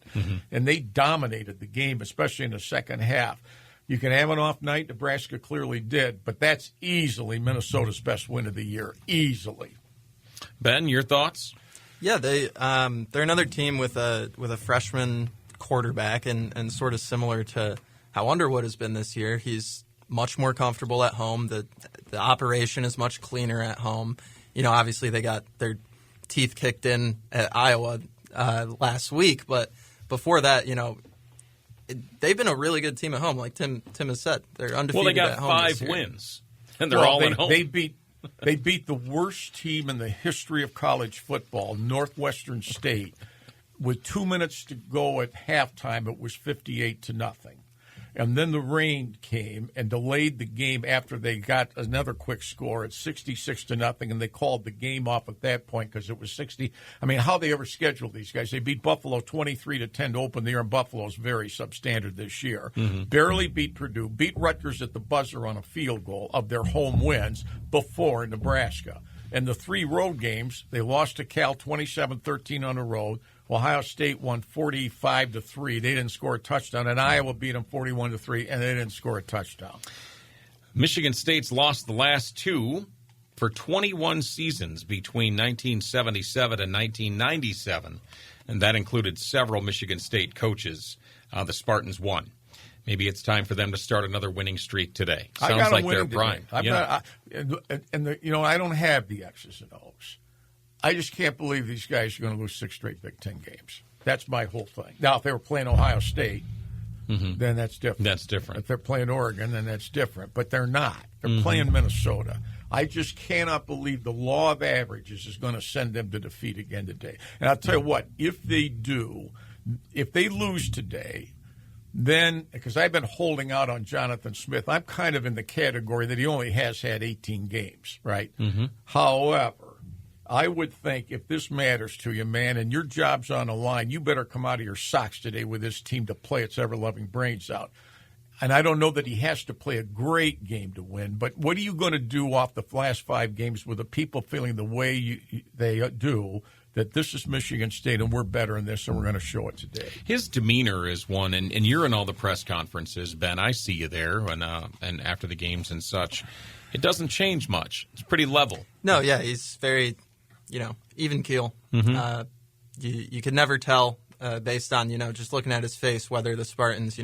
and they dominated the game, especially in the second half. You can have an off night. Nebraska clearly did, but that's easily Minnesota's best win of the year, easily. Ben, your thoughts? Yeah, they're another team with a freshman quarterback, and sort of similar to how Underwood has been this year. He's much more comfortable at home. The operation is much cleaner at home. You know, obviously they got their teeth kicked in at Iowa last week, but before that, you know. They've been a really good team at home, like Tim has said. They're undefeated at home. Well, they got 5 wins, and they're all at home. They beat the worst team in the history of college football, Northwestern State, with 2 minutes to go at halftime. It was 58-0. And then the rain came and delayed the game after they got another quick score at 66-0, and they called the game off at that point because it was 60. I mean, how they ever scheduled these guys? They beat Buffalo 23-10 to open the year, and Buffalo's very substandard this year. Barely beat Purdue, beat Rutgers at the buzzer on a field goal of their home wins before Nebraska. And the 3 road games, they lost to Cal 27-13 on the road. Ohio State won 45-3. They didn't score a touchdown, and Iowa beat them 41-3, and they didn't score a touchdown. Michigan State's lost the last 2 for 21 seasons between 1977 and 1997, and that included several Michigan State coaches. The Spartans won. Maybe it's time for them to start another winning streak today. Sounds like they're prime. I don't have the X's and O's. I just can't believe these guys are going to lose 6 straight Big Ten games. That's my whole thing. Now, if they were playing Ohio State, then that's different. That's different. If they're playing Oregon, then that's different. But they're not. They're playing Minnesota. I just cannot believe the law of averages is going to send them to defeat again today. And I'll tell you what, if they lose today, then, because I've been holding out on Jonathan Smith, I'm kind of in the category that he only has had 18 games, right? However, I would think if this matters to you, man, and your job's on the line, you better come out of your socks today with this team to play its ever-loving brains out. And I don't know that he has to play a great game to win, but what are you going to do off the last 5 games with the people feeling the way they do that this is Michigan State and we're better in this and we're going to show it today. His demeanor is one, and you're in all the press conferences, Ben. I see you there and after the games and such. It doesn't change much. It's pretty level. No, yeah, he's very, even keel. Mm-hmm. You could never tell based on, just looking at his face whether the Spartans,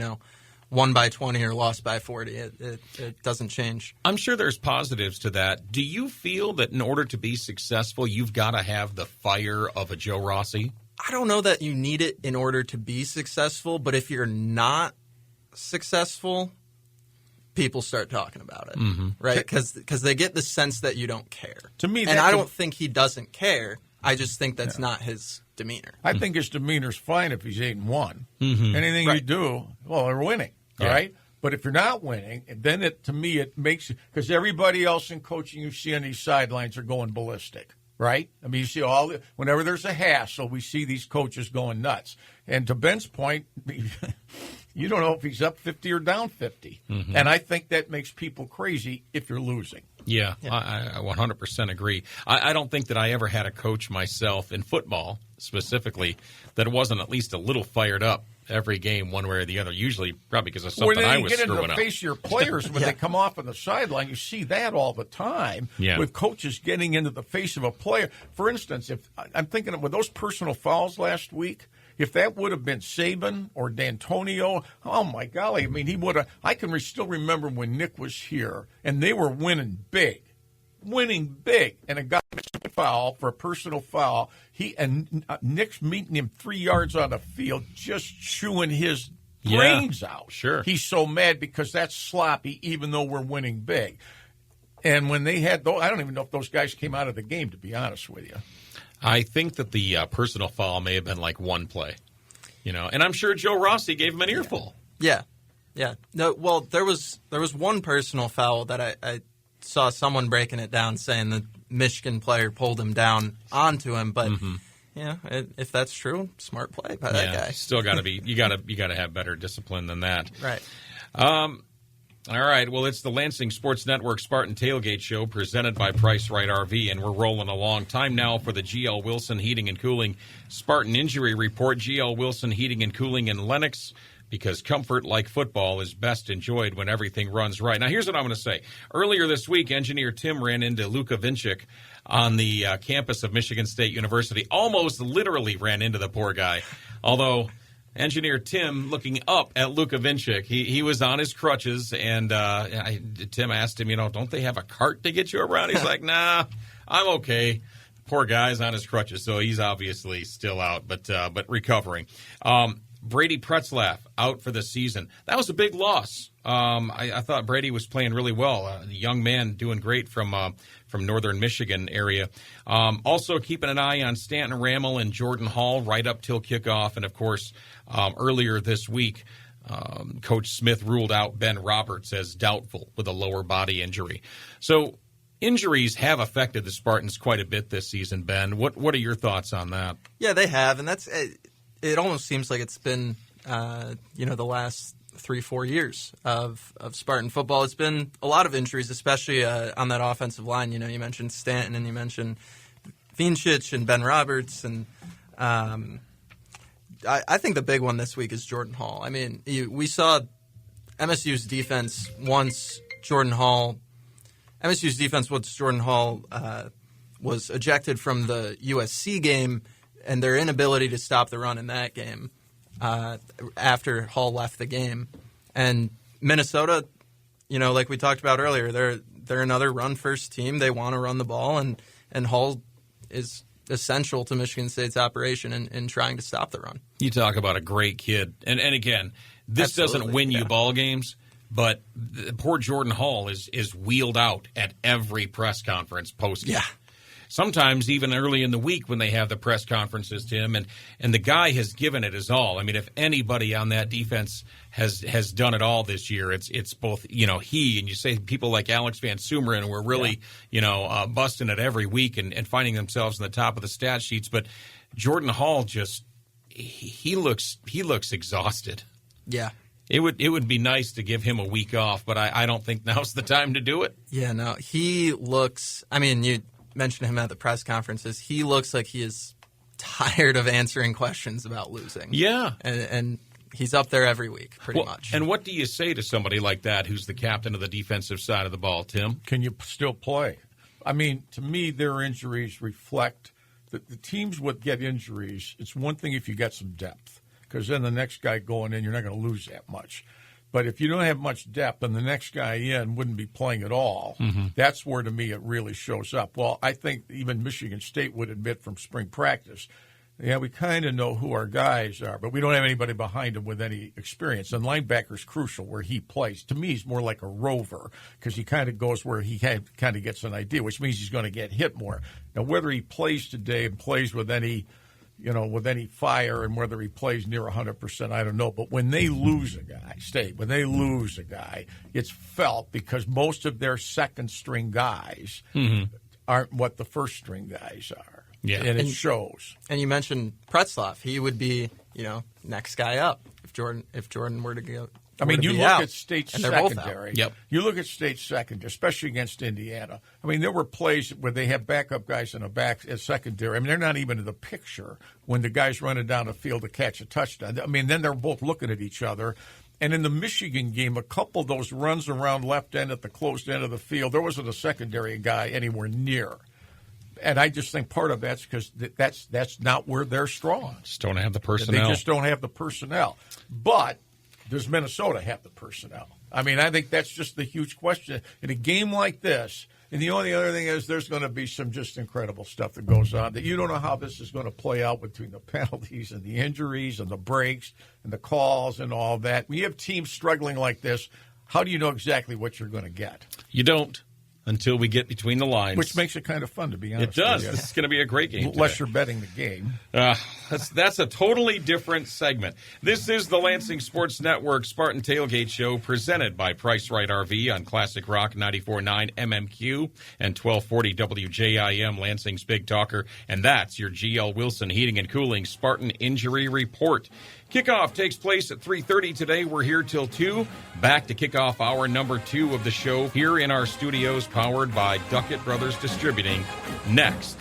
won by 20 or lost by 40. It doesn't change. I'm sure there's positives to that. Do you feel that in order to be successful, you've got to have the fire of a Joe Rossi? I don't know that you need it in order to be successful, but if you're not successful, people start talking about it, right? Because they get the sense that you don't care. To me, and I don't think he doesn't care. I just think that's not his demeanor. I think his demeanor's fine if he's 8-1. Anything you do, they're winning, all right? But if you're not winning, then it makes – because everybody else in coaching you see on these sidelines are going ballistic, right? I mean, you see whenever there's a hassle, we see these coaches going nuts. And to Ben's point, you don't know if he's up 50 or down 50. And I think that makes people crazy if you're losing. Yeah. I 100% agree. I don't think that I ever had a coach myself in football specifically that wasn't at least a little fired up every game one way or the other, usually probably because of something I was screwing up. When you get into the face of your players when they come off on the sideline, you see that all the time with coaches getting into the face of a player. For instance, if I'm thinking of with those personal fouls last week, if that would have been Saban or D'Antonio, oh, my golly. I mean, he would have – I can still remember when Nick was here, and they were winning big. And a guy makes a foul for a personal foul. Nick's meeting him 3 yards on the field, just chewing his brains out. Sure. He's so mad because that's sloppy, even though we're winning big. And when they had – I don't even know if those guys came out of the game, to be honest with you. I think that the personal foul may have been like one play, and I'm sure Joe Rossi gave him an earful. Yeah. No, well, there was one personal foul that I saw someone breaking it down saying the Michigan player pulled him down onto him, but if that's true, smart play by that guy. Still got to be you got to have better discipline than that. Right. All right, well, it's the Lansing Sports Network Spartan Tailgate Show presented by Price Right RV, and we're rolling along. Time now for the G.L. Wilson Heating and Cooling Spartan Injury Report. G.L. Wilson Heating and Cooling in Lenox, because comfort, like football, is best enjoyed when everything runs right. Now, here's what I'm going to say. Earlier this week, Engineer Tim ran into Luka Vincic on the campus of Michigan State University. Almost literally ran into the poor guy, although Engineer Tim, looking up at Luka Vincic, he was on his crutches, and Tim asked him, don't they have a cart to get you around? He's like, nah, I'm okay. Poor guy's on his crutches, so he's obviously still out, but recovering. Brady Pretzlaff out for the season. That was a big loss. I thought Brady was playing really well. The young man doing great from northern Michigan area. Also keeping an eye on Stanton Rammel and Jordan Hall right up till kickoff. And, of course, earlier this week, Coach Smith ruled out Ben Roberts as doubtful with a lower body injury. So injuries have affected the Spartans quite a bit this season, Ben. What are your thoughts on that? Yeah, they have, and that's it almost seems like it's been the last 3-4 years of Spartan football. It's been a lot of injuries, especially on that offensive line. You mentioned Stanton and you mentioned Vincic and Ben Roberts, and I think the big one this week is Jordan Hall. I mean, we saw MSU's defense once Jordan Hall was ejected from the USC game, and their inability to stop the run in that game after Hall left the game. And Minnesota, like we talked about earlier, they're another run-first team. They want to run the ball, and Hall is essential to Michigan State's operation in trying to stop the run. You talk about a great kid. And again, this doesn't win you ball games, but poor Jordan Hall is wheeled out at every press conference post-game. Yeah. Sometimes even early in the week when they have the press conferences, Tim, and the guy has given it his all. I mean, if anybody on that defense has done it all this year, it's both, he and you say people like Alex Van Sumeren who are really, busting it every week and finding themselves in the top of the stat sheets. But Jordan Hall he looks exhausted. Yeah. It would be nice to give him a week off, but I don't think now's the time to do it. Yeah, no, he looks, I mean, you mentioned him at the press conferences. He looks like he is tired of answering questions about losing. Yeah. And he's up there every week, pretty much. And what do you say to somebody like that who's the captain of the defensive side of the ball, Tim? Can you still play? I mean, to me, their injuries reflect that the teams would get injuries. It's one thing if you get some depth, because then the next guy going in, you're not going to lose that much. But if you don't have much depth and the next guy in wouldn't be playing at all, that's where, to me, it really shows up. Well, I think even Michigan State would admit from spring practice, yeah, we kind of know who our guys are, but we don't have anybody behind him with any experience. And linebacker's crucial where he plays. To me, he's more like a rover because he kind of goes where he kind of gets an idea, which means he's going to get hit more. Now, whether he plays today and plays with any fire and whether he plays near 100%, I don't know. But when they lose a guy, it's felt because most of their second-string guys aren't what the first-string guys are. Yeah. And it shows. And you mentioned Pretzloff. He would be, next guy up if Jordan were to go. I mean, you look at state secondary. Yep. You look at state secondary, especially against Indiana. I mean, there were plays where they have backup guys in the back as secondary. I mean, they're not even in the picture when the guy's running down the field to catch a touchdown. I mean, then they're both looking at each other. And in the Michigan game, a couple of those runs around left end at the closed end of the field, there wasn't a secondary guy anywhere near. And I just think part of that's because that's not where they're strong. Just don't have the personnel. They just don't have the personnel. But does Minnesota have the personnel? I mean, I think that's just the huge question. In a game like this, and the only other thing is there's going to be some just incredible stuff that goes on that you don't know how this is going to play out between the penalties and the injuries and the breaks and the calls and all that. When you have teams struggling like this, how do you know exactly what you're going to get? You don't. Until we get between the lines. Which makes it kind of fun, to be honest. It does. With you. This is going to be a great game Unless today. you're betting the game. That's a totally different segment. This is the Lansing Sports Network Spartan Tailgate Show presented by Price Right RV on Classic Rock 94.9 MMQ and 1240 WJIM, Lansing's Big Talker. And that's your GL Wilson Heating and Cooling Spartan Injury Report. Kickoff takes place at 3:30 today. We're here till 2. Back to kickoff hour number 2 of the show here in our studios powered by Duckett Brothers Distributing. Next.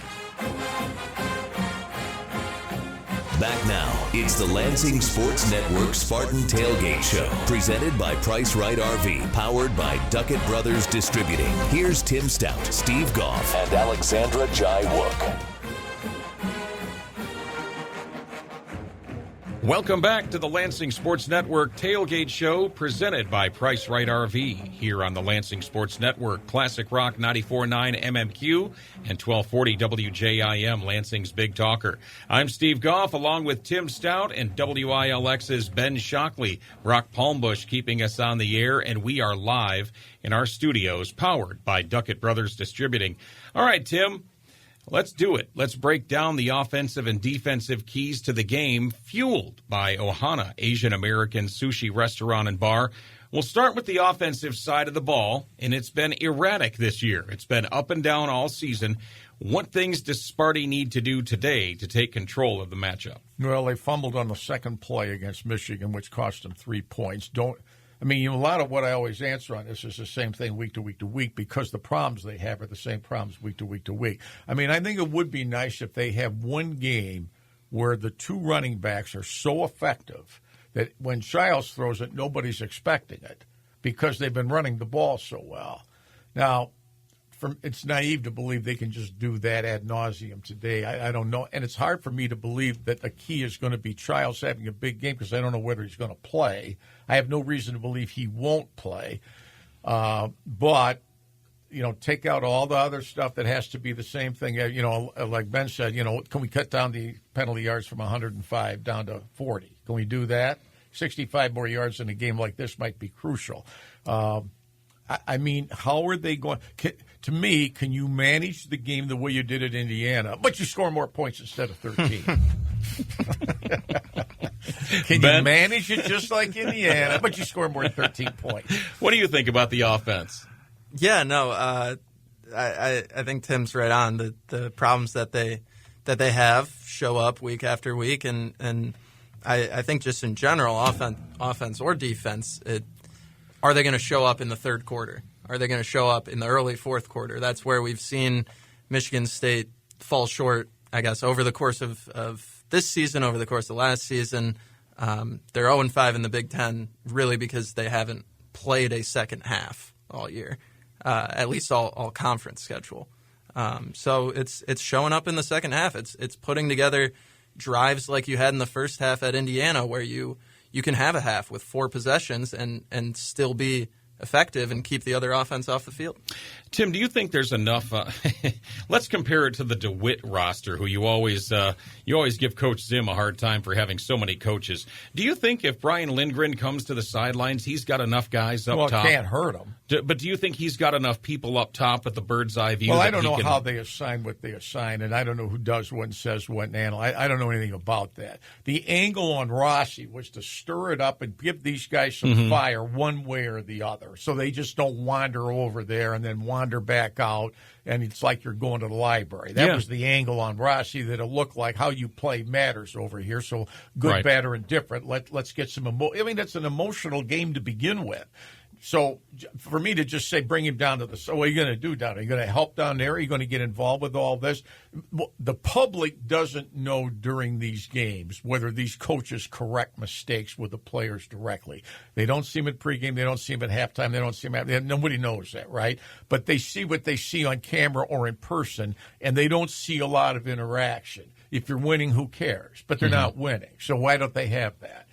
Back now, it's the Lansing Sports Network Spartan Tailgate Show, presented by Price Right RV, powered by Duckett Brothers Distributing. Here's Tim Staudt, Steve Goff, and Alexandra Jai-Wook. Welcome back to the Lansing Sports Network Tailgate Show, presented by Price Right RV, here on the Lansing Sports Network, Classic Rock 94.9 MMQ and 1240 WJIM, Lansing's Big Talker. I'm Steve Goff, along with Tim Staudt and WILX's Ben Shockley. Brock Palmbush keeping us on the air, and we are live in our studios, powered by Duckett Brothers Distributing. All right, Tim. Let's do it. Let's break down the offensive and defensive keys to the game, fueled by Ohana, Asian American Sushi Restaurant and Bar. We'll start with the offensive side of the ball, and it's been erratic this year. It's been up and down all season. What things does Sparty need to do today to take control of the matchup? Well, they fumbled on the second play against Michigan, which cost them 3 points. A lot of what I always answer on this is the same thing week to week to week because the problems they have are the same problems week to week to week. I mean, I think it would be nice if they have one game where the two running backs are so effective that when Childs throws it, nobody's expecting it because they've been running the ball so well. Now, it's naive to believe they can just do that ad nauseum today. I don't know. And it's hard for me to believe that the key is going to be Childs having a big game because I don't know whether he's going to play. I have no reason to believe he won't play. But, take out all the other stuff that has to be the same thing. Like Ben said, can we cut down the penalty yards from 105 down to 40? Can we do that? 65 more yards in a game like this might be crucial. How are they going? To me, can you manage the game the way you did at Indiana, but you score more points instead of 13? Can you manage it just like Indiana, but you score more than 13 points? What do you think about the offense? Yeah, no, I think Tim's right on. The problems that they have show up week after week, and I think just in general, offense or defense, are they going to show up in the third quarter? Are they going to show up in the early fourth quarter? That's where we've seen Michigan State fall short I guess, over the course of this season, over the course of last season, they're 0-5 in the Big Ten, really because they haven't played a second half all year, at least all conference schedule. So it's showing up in the second half. It's putting together drives like you had in the first half at Indiana, where you can have a half with 4 possessions and still be effective and keep the other offense off the field. Tim, do you think there's enough? Let's compare it to the DeWitt roster, who you always give Coach Zim a hard time for having so many coaches. Do you think if Brian Lindgren comes to the sidelines, he's got enough guys up top? Well, it can't hurt him. But do you think he's got enough people up top with the bird's eye view? Well, I don't know how they assign what they assign, and I don't know who does what and says what and analyze. I don't know anything about that. The angle on Rossi was to stir it up and give these guys some fire one way or the other, so they just don't wander over there and then wander back out, and it's like you're going to the library. That was the angle on Rossi, that it looked like how you play matters over here, so good, right, bad, or indifferent. Let's get some I mean, that's an emotional game to begin with. So for me to just say bring him down to the – so what are you going to do down there? Are you going to help down there? Are you going to get involved with all this? The public doesn't know during these games whether these coaches correct mistakes with the players directly. They don't see them at pregame. They don't see them at halftime. They don't see them nobody knows that, right? But they see what they see on camera or in person, and they don't see a lot of interaction. If you're winning, who cares? But they're not winning. So why don't they have that?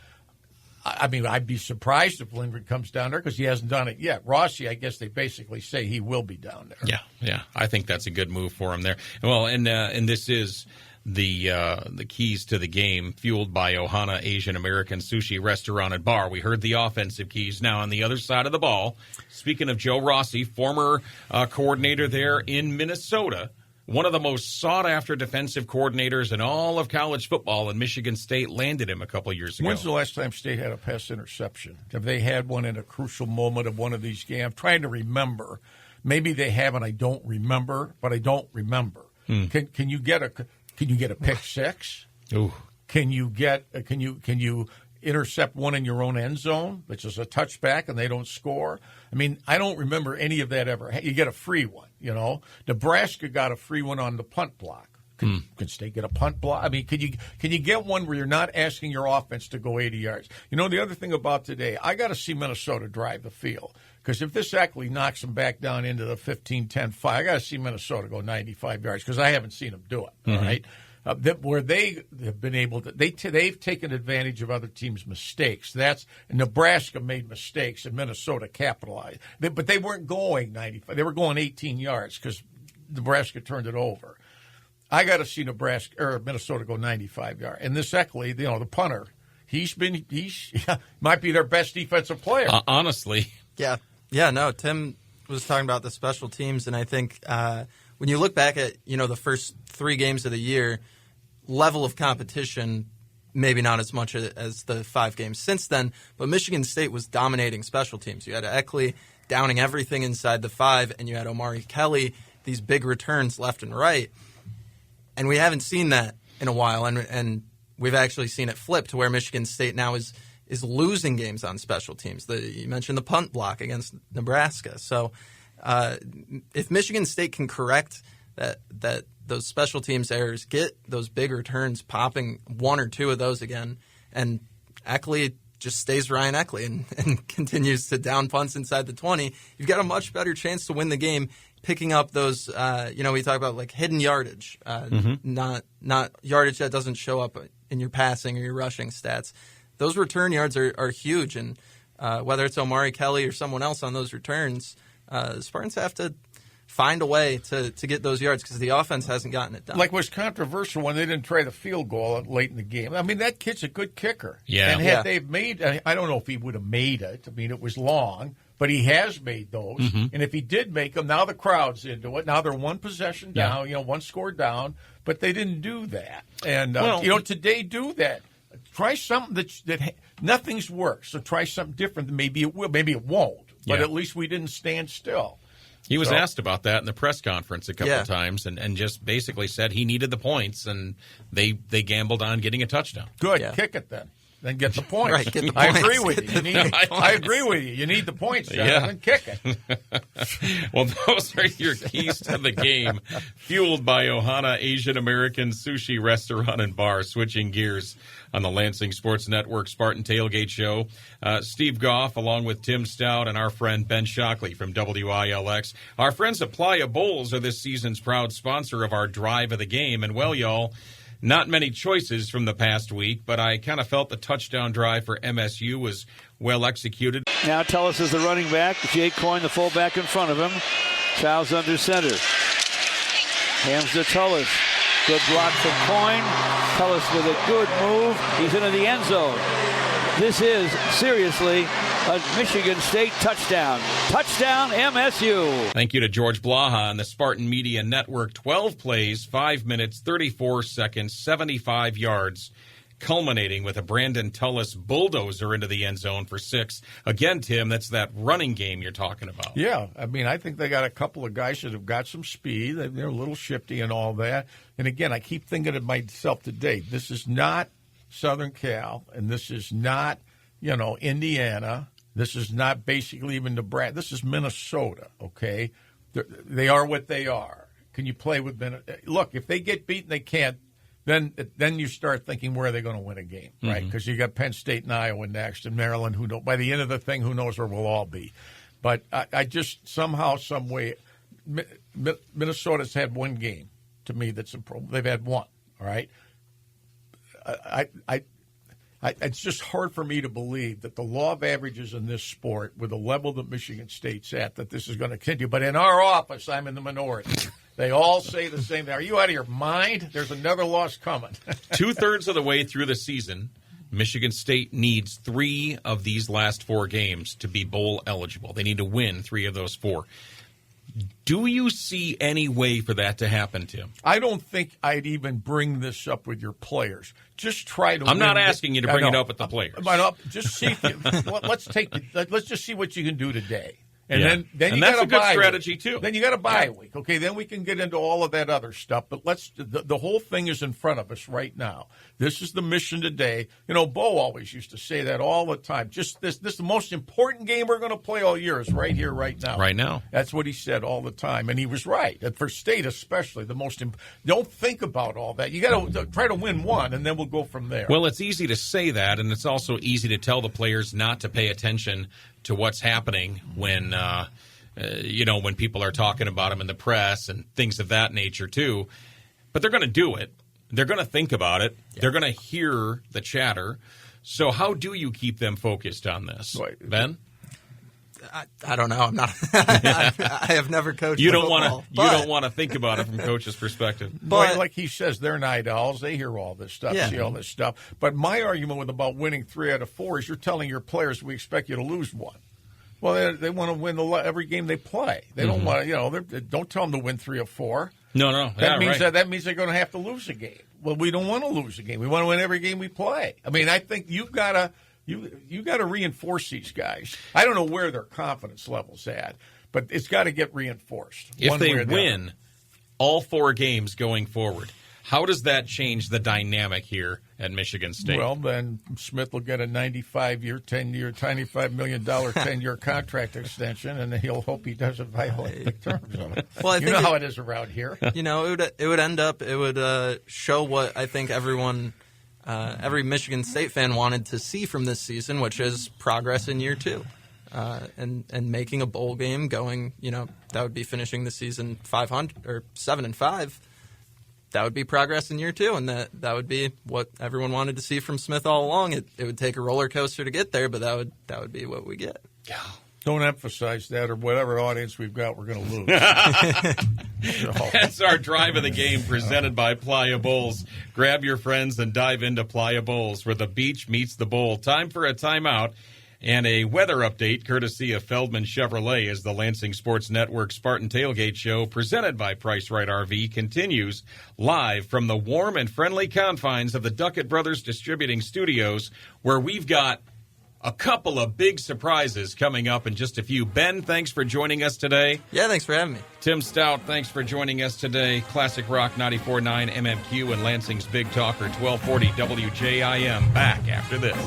I mean, I'd be surprised if Lindgren comes down there because he hasn't done it yet. Rossi, I guess they basically say he will be down there. Yeah. I think that's a good move for him there. Well, and this is the keys to the game, fueled by Ohana Asian American Sushi Restaurant and Bar. We heard the offensive keys. Now on the other side of the ball, speaking of Joe Rossi, former coordinator there in Minnesota, one of the most sought-after defensive coordinators in all of college football, and Michigan State landed him a couple of years ago. When's the last time State had a pass interception? Have they had one in a crucial moment of one of these games? I'm trying to remember. Maybe they haven't. I don't remember, but I don't remember. Can you get a pick six? Ooh. Can you intercept one in your own end zone, which is a touchback, and they don't score? I mean, I don't remember any of that ever. You get a free one, you know. Nebraska got a free one on the punt block. Can State get a punt block? I mean, can you get one where you're not asking your offense to go 80 yards? You know, the other thing about today, I got to see Minnesota drive the field. Because if this actually knocks them back down into the 15-10-5, I got to see Minnesota go 95 yards because I haven't seen them do it, all right? Where they have been able to, they've taken advantage of other teams' mistakes. Nebraska made mistakes and Minnesota capitalized. But they weren't going 95. They were going 18 yards because Nebraska turned it over. I got to see Minnesota go 95 yards. And this Eckley, the punter, he might be their best defensive player. Honestly. Yeah, no, Tim was talking about the special teams, and I think when you look back at, the first 3 games of the year, level of competition, maybe not as much as the 5 games since then, but Michigan State was dominating special teams. You had Eckley downing everything inside the 5, and you had Omari Kelly, these big returns left and right. And we haven't seen that in a while, and we've actually seen it flip to where Michigan State now is losing games on special teams. You mentioned the punt block against Nebraska. So if Michigan State can correct that those special teams errors, get those big returns popping, 1 or 2 of those again, and Eckley just stays Ryan Eckley and continues to down punts inside the 20, you've got a much better chance to win the game picking up those, we talk about like hidden yardage, not yardage that doesn't show up in your passing or your rushing stats. Those return yards are huge, and whether it's Omari Kelly or someone else on those returns, the Spartans have to find a way to get those yards because the offense hasn't gotten it done. Like was controversial when they didn't try the field goal late in the game. I mean, that kid's a good kicker. Yeah. And had they made, I don't know if he would have made it. I mean, it was long, but he has made those. And if he did make them, now the crowd's into it. Now they're 1 possession down, 1 score down, but they didn't do that. And, today do that. Try something that nothing's worked. So try something different. Maybe it will. Maybe it won't. But at least we didn't stand still. He was asked about that in the press conference a couple of times and just basically said he needed the points, and they gambled on getting a touchdown. Good. Kick it then. then get the points. Right, get the I points. agree with you. I agree with you. You need the points, Jonathan. Kick it. Well, those are your keys to the game, fueled by Ohana Asian American Sushi Restaurant and Bar. Switching gears on the Lansing Sports Network Spartan Tailgate Show. Steve Goff, along with Tim Staudt and our friend Ben Shockley from WILX. Our friends at Playa Bowls are this season's proud sponsor of our drive of the game. And, well, y'all, not many choices from the past week, but I kind of felt the touchdown drive for MSU was well executed. Now Tullis is the running back. Jake Coyne, the fullback in front of him. Child's under center. Hands to Tullis. Good block from Coyne. Tullis with a good move. He's into the end zone. This is, seriously, a Michigan State touchdown. Touchdown, MSU. Thank you to George Blaha and the Spartan Media Network. 12 plays, 5 minutes, 34 seconds, 75 yards, culminating with a Brandon Tullis bulldozer into the end zone for 6. Again, Tim, that's that running game you're talking about. Yeah, I mean, I think they got a couple of guys that have got some speed. They're a little shifty and all that. And again, I keep thinking to myself today, this is not Southern Cal, and this is not, Indiana. This is not basically even Nebraska. This is Minnesota, okay? They are what they are. Can you play with Minnesota? Look, if they get beaten, they can't. Then you start thinking, where are they going to win a game, right? Because you got Penn State and Iowa next, and Maryland. By the end of the thing, who knows where we'll all be? But I just somehow, some way, Minnesota's had one game to me that's a problem. They've had one, all right. It's just hard for me to believe that the law of averages in this sport, with the level that Michigan State's at, that this is going to continue. But in our office, I'm in the minority. They all say the same thing. Are you out of your mind? There's another loss coming. 2/3 of the way through the season, Michigan State needs 3 of these last 4 games to be bowl eligible. They need to win 3 of those 4. Do you see any way for that to happen, Tim? I don't think I'd even bring this up with your players. Just try to. I'm not asking you to bring it up with the players. But just see. Let's just see what you can do today. And Yeah. then you that's got a good strategy, too. Then you got a bye week. Okay, then we can get into all of that other stuff. But the whole thing is in front of us right now. This is the mission today. Bo always used to say that all the time. Just this the most important game we're going to play all year is right here, right now. Right now. That's what he said all the time, and he was right. And for State especially, don't think about all that. You got to try to win one, and then we'll go from there. Well, it's easy to say that, and it's also easy to tell the players not to pay attention to what's happening when when people are talking about them in the press and things of that nature too. But they're going to do it. They're going to think about it. Yeah. They're going to hear the chatter. So how do you keep them focused on this, Ben? I don't know. I'm not. I have never coached. You don't want to think about it from coach's perspective. But like he says, they're night owls. They hear all this stuff, see all this stuff. But my argument about winning 3 out of 4 is you're telling your players we expect you to lose 1. Well, they want to win every game they play. They don't want to. Don't tell them to win 3 or 4. No. That means that means they're going to have to lose a game. Well, we don't want to lose a game. We want to win every game we play. I mean, I think you've got to. You got to reinforce these guys. I don't know where their confidence level's at, but it's got to get reinforced. If they win all 4 games going forward, how does that change the dynamic here at Michigan State? Well, then Smith will get a $95 million 10-year contract extension, and he'll hope he doesn't violate the terms of it. Well, I think how it is around here. It would end up. It would show what I think every Michigan State fan wanted to see from this season, which is progress in year 2, and making a bowl game. Going, that would be finishing the season 500 or 7-5. That would be progress in year 2, and that would be what everyone wanted to see from Smith all along. It would take a roller coaster to get there, but that would be what we get. Yeah. Don't emphasize that, or whatever audience we've got, we're going to lose. That's our drive of the game presented by Playa Bowls. Grab your friends and dive into Playa Bowls, where the beach meets the bowl. Time for a timeout and a weather update courtesy of Feldman Chevrolet as the Lansing Sports Network Spartan Tailgate Show presented by Price Right RV continues live from the warm and friendly confines of the Duckett Brothers Distributing Studios, where we've got a couple of big surprises coming up in just a few. Ben, thanks for joining us today. Yeah, thanks for having me. Tim Staudt, thanks for joining us today. Classic Rock 94.9 MMQ and Lansing's Big Talker 1240 WJIM. Back after this.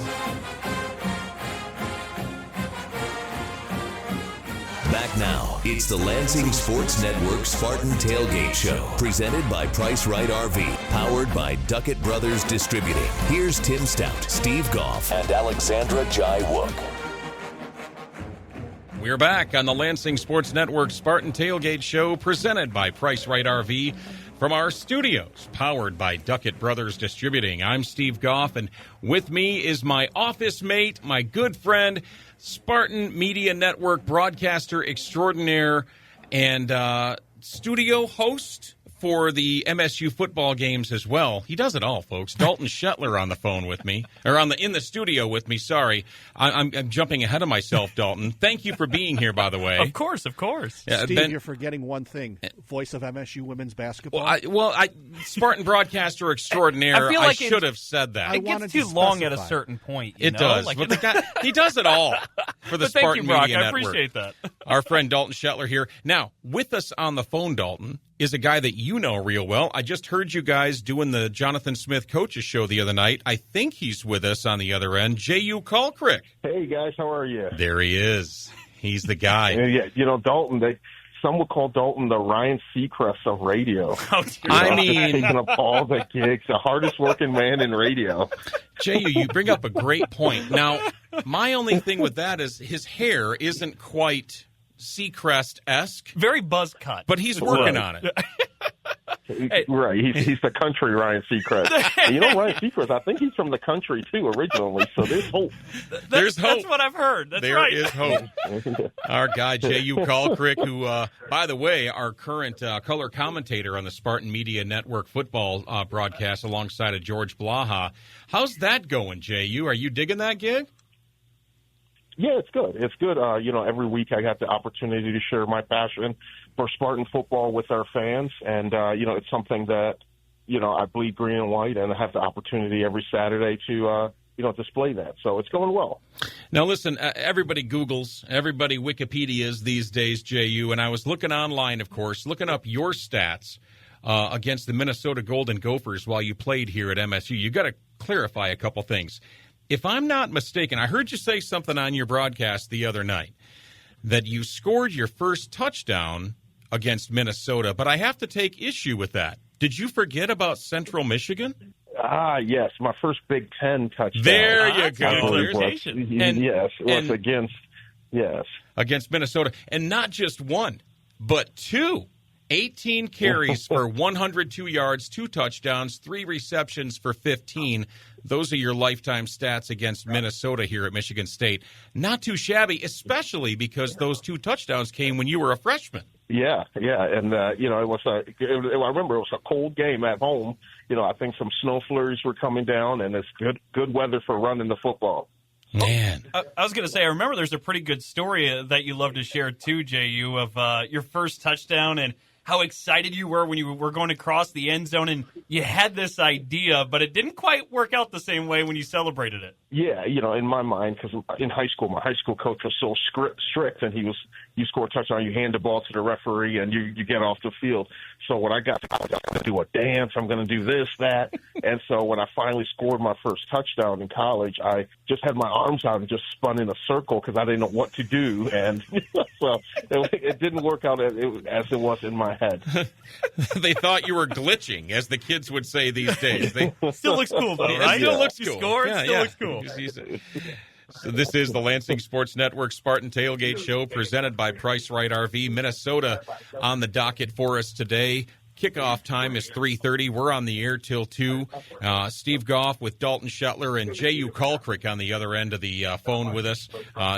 Back now, it's the Lansing Sports Network Spartan Tailgate Show, presented by Price Right RV, powered by Duckett Brothers Distributing. Here's Tim Staudt, Steve Goff, and Alexandra Jai-Wook. We're back on the Lansing Sports Network Spartan Tailgate Show, presented by Price Right RV from our studios, powered by Duckett Brothers Distributing. I'm Steve Goff, and with me is my office mate, my good friend, Spartan Media Network broadcaster extraordinaire and studio host for the MSU football games as well. He does it all, folks. Dalton Shetler on the phone with me, or in the studio with me. Sorry, I'm jumping ahead of myself, Dalton. Thank you for being here, by the way. Of course. Yeah, Steve, you're forgetting one thing. Voice of MSU women's basketball. Spartan broadcaster extraordinaire. I feel like should have said that. It gets too long at a certain point. It does. But the guy, he does it all for the Spartan Media Network. I appreciate that. Our friend Dalton Shetler here. Now, with us on the phone, Dalton, is a guy that you know real well. I just heard you guys doing the Jonathan Smith Coaches Show the other night. I think he's with us on the other end. J.U. Colcrick. Hey, guys, how are you? There he is. He's the guy. Yeah, Dalton, some would call Dalton the Ryan Seacrest of radio. Taking up all the gigs, the hardest working man in radio. J.U., you bring up a great point. Now, my only thing with that is his hair isn't quite Seacrest-esque. Very buzz cut. But he's working on it. Right. He's the country Ryan Seacrest. Ryan Seacrest, I think he's from the country, too, originally, so there's hope. There's hope. That's what I've heard. That's there right. There is hope. Our guy, J.U. Colcrick, who, by the way, our current color commentator on the Spartan Media Network football broadcast alongside of George Blaha. How's that going, J.U.? Are you digging that gig? Yeah, it's good. It's good. Every week I got the opportunity to share my passion for Spartan football with our fans. And, it's something that, I bleed green and white, and I have the opportunity every Saturday to, display that. So it's going well. Now, listen, everybody Googles, everybody Wikipedias these days, J.U., and I was looking online, of course, looking up your stats against the Minnesota Golden Gophers while you played here at MSU. You got to clarify a couple things. If I'm not mistaken, I heard you say something on your broadcast the other night that you scored your first touchdown against Minnesota, but I have to take issue with that. Did you forget about Central Michigan? Yes, my first Big Ten touchdown. There you go. Against Minnesota. And not just one, but two. 18 carries for 102 yards, 2 touchdowns, 3 receptions for 15. Those are your lifetime stats against Minnesota here at Michigan State. Not too shabby, especially because those 2 touchdowns came when you were a freshman. Yeah, and I remember it was a cold game at home. I think some snow flurries were coming down, and it's good weather for running the football. Man. I was going to say, I remember there's a pretty good story that you love to share too, J.U., of your first touchdown and how excited you were when you were going to cross the end zone, and you had this idea, but it didn't quite work out the same way when you celebrated it. Yeah, in my mind, because in high school, my high school coach was so strict, and you score a touchdown, you hand the ball to the referee, and you get off the field. So when I was going to do a dance, I'm going to do this, that. And so when I finally scored my first touchdown in college, I just had my arms out and just spun in a circle because I didn't know what to do. And so it didn't work out as it was in my head. They thought you were glitching, as the kids would say these days. Still looks cool, though, right? Still looks cool. You scored, still looks cool. So this is the Lansing Sports Network Spartan Tailgate Show, presented by Price Right RV. Minnesota on the docket for us today. Kickoff time is 3:30. We're on the air till 2. Steve Goff with Dalton Shetler and J.U. Colcrick on the other end of the phone with us.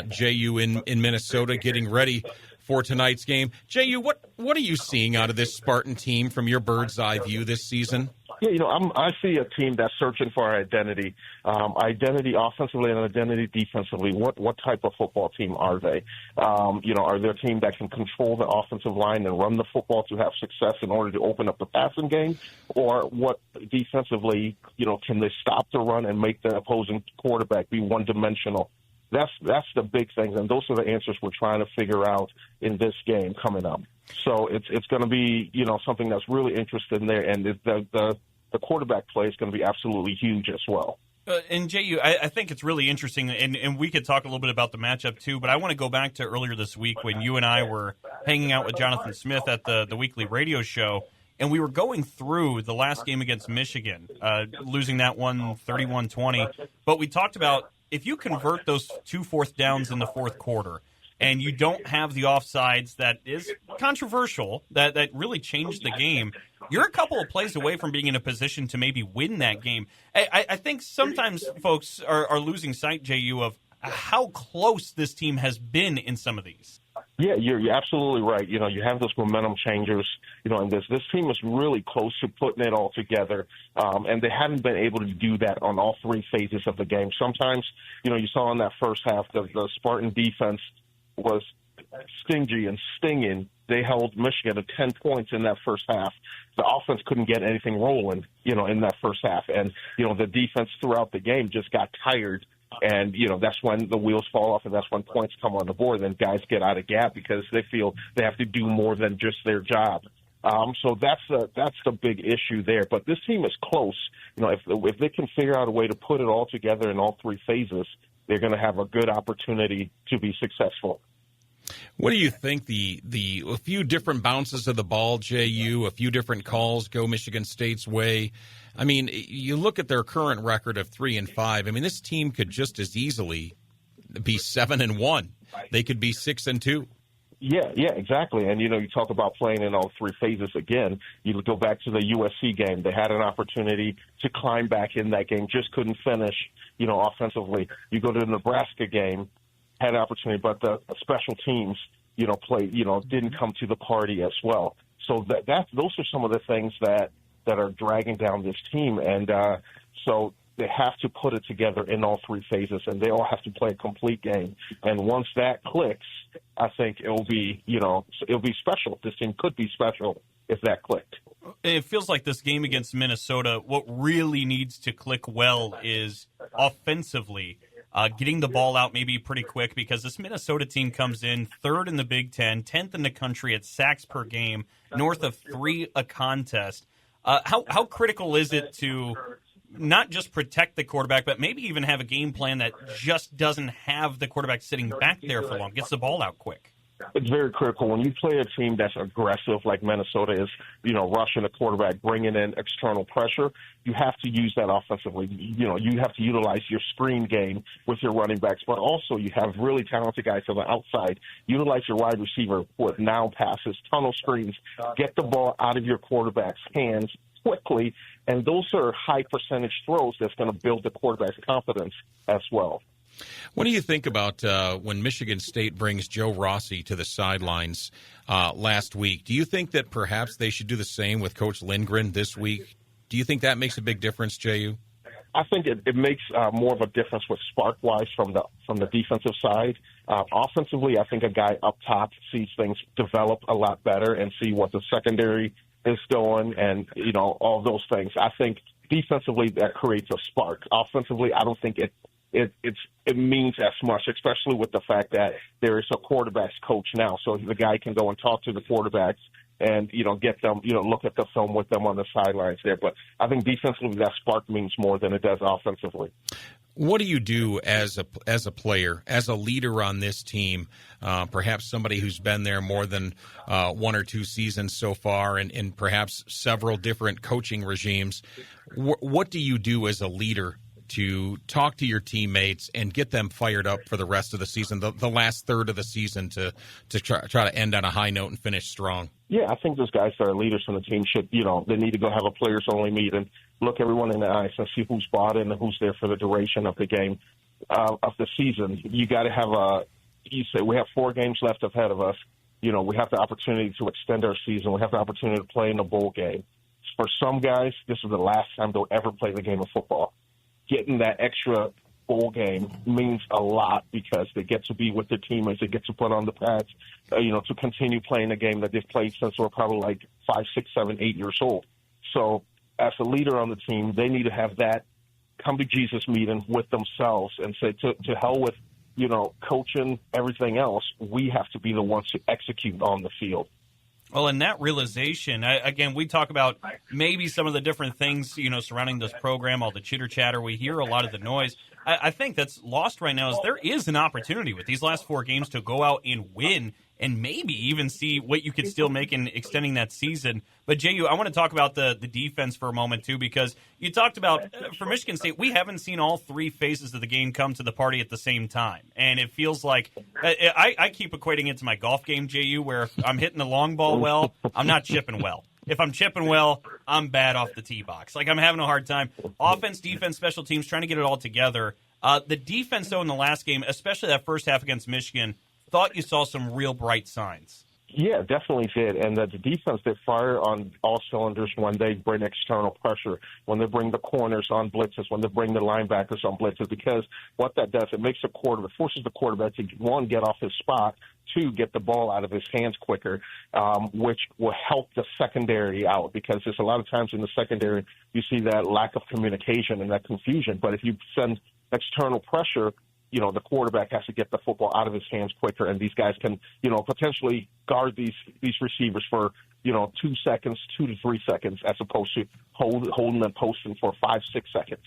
J.U. in Minnesota getting ready for tonight's game. J.U., what are you seeing out of this Spartan team from your bird's eye view this season? Yeah, I see a team that's searching for identity offensively and identity defensively. What type of football team are they? Are they a team that can control the offensive line and run the football to have success in order to open up the passing game? Or what defensively, can they stop the run and make the opposing quarterback be one-dimensional? That's the big things, and those are the answers we're trying to figure out in this game coming up. So it's going to be, something that's really interesting there, and the quarterback play is going to be absolutely huge as well. And JU, I think it's really interesting, and we could talk a little bit about the matchup too, but I want to go back to earlier this week when you and I were hanging out with Jonathan Smith at the weekly radio show, and we were going through the last game against Michigan, losing that one 31-20. But we talked about if you convert those 2 fourth downs in the fourth quarter, and you don't have the offsides that is controversial, that really changed the game, you're a couple of plays away from being in a position to maybe win that game. I think sometimes folks are losing sight, JU, of how close this team has been in some of these. Yeah, you're absolutely right. You have those momentum changers, and this team is really close to putting it all together, and they haven't been able to do that on all 3 phases of the game. Sometimes, you saw in that first half the Spartan defense was stingy and stinging. They held Michigan to 10 points in that first half. The offense couldn't get anything rolling, in that first half. And, the defense throughout the game just got tired. And, that's when the wheels fall off and that's when points come on the board. Then guys get out of gap because they feel they have to do more than just their job. So that's the big issue there. But this team is close. If they can figure out a way to put it all together in all 3 phases, they're going to have a good opportunity to be successful. What do you think a few different bounces of the ball, JU, a few different calls go Michigan State's way? I mean, you look at their current record of 3-5. I mean, this team could just as easily be 7-1. They could be 6-2. Yeah, exactly. And, you talk about playing in all 3 phases again. You go back to the USC game. They had an opportunity to climb back in that game, just couldn't finish, offensively. You go to the Nebraska game, had an opportunity, but the special teams, didn't come to the party as well. So those are some of the things that are dragging down this team. And so they have to put it together in all 3 phases, and they all have to play a complete game. And once that clicks, I think it'll be special. This team could be special if that clicked. It feels like this game against Minnesota, what really needs to click well is offensively. Getting the ball out maybe pretty quick, because this Minnesota team comes in 3rd in the Big Ten, 10th in the country at sacks per game, north of 3 a contest. How critical is it to not just protect the quarterback, but maybe even have a game plan that just doesn't have the quarterback sitting back there for long, gets the ball out quick? It's very critical. When you play a team that's aggressive like Minnesota is, rushing the quarterback, bringing in external pressure, you have to use that offensively. You have to utilize your screen game with your running backs, but also you have really talented guys on the outside. Utilize your wide receiver with now passes, tunnel screens, get the ball out of your quarterback's hands quickly, and those are high percentage throws that's going to build the quarterback's confidence as well. What do you think about when Michigan State brings Joe Rossi to the sidelines last week? Do you think that perhaps they should do the same with Coach Lindgren this week? Do you think that makes a big difference, JU? I think it makes more of a difference with spark-wise from the defensive side. Offensively, I think a guy up top sees things develop a lot better and see what the secondary is doing and, all those things. I think defensively that creates a spark. Offensively, I don't think it means as much, especially with the fact that there is a quarterback's coach now. So the guy can go and talk to the quarterbacks and, get them, look at the film with them on the sidelines there. But I think defensively that spark means more than it does offensively. What do you do as a player, as a leader on this team, perhaps somebody who's been there more than 1 or 2 seasons so far and perhaps several different coaching regimes? What do you do as a leader to talk to your teammates and get them fired up for the rest of the season, the last third of the season, to try to end on a high note and finish strong? Yeah, I think those guys that are leaders on the team should, they need to go have a players-only meet and look everyone in the eyes and see who's bought in and who's there for the duration of the game, of the season. You got to have we have 4 games left ahead of us. We have the opportunity to extend our season. We have the opportunity to play in a bowl game. For some guys, this is the last time they'll ever play the game of football. Getting that extra bowl game means a lot because they get to be with their teammates. They get to put on the pads, to continue playing a game that they've played since they're probably like 5, 6, 7, 8 years old. So as a leader on the team, they need to have that come to Jesus meeting with themselves and say to hell with coaching, everything else, we have to be the ones to execute on the field. Well, and that realization, again, we talk about maybe some of the different things, surrounding this program, all the chitter-chatter. We hear a lot of the noise. I think that's lost right now is there is an opportunity with these last 4 games to go out and win and maybe even see what you could still make in extending that season. But, JU, I want to talk about the defense for a moment, too, because you talked about, for Michigan State, we haven't seen all 3 phases of the game come to the party at the same time. And it feels like I keep equating it to my golf game, JU, where if I'm hitting the long ball well, I'm not chipping well. If I'm chipping well, I'm bad off the tee box. Like, I'm having a hard time. Offense, defense, special teams, trying to get it all together. The defense, though, in the last game, especially that first half against Michigan, thought you saw some real bright signs. Yeah, definitely did. And the defense, they fire on all cylinders when they bring external pressure, when they bring the corners on blitzes, when they bring the linebackers on blitzes, because what that does, it forces the quarterback to, 1, get off his spot, 2, get the ball out of his hands quicker, which will help the secondary out, because there's a lot of times in the secondary you see that lack of communication and that confusion. But if you send external pressure, the quarterback has to get the football out of his hands quicker, and these guys can, potentially guard these receivers for, 2 seconds, 2 to 3 seconds, as opposed to holding them posting for 5-6 seconds.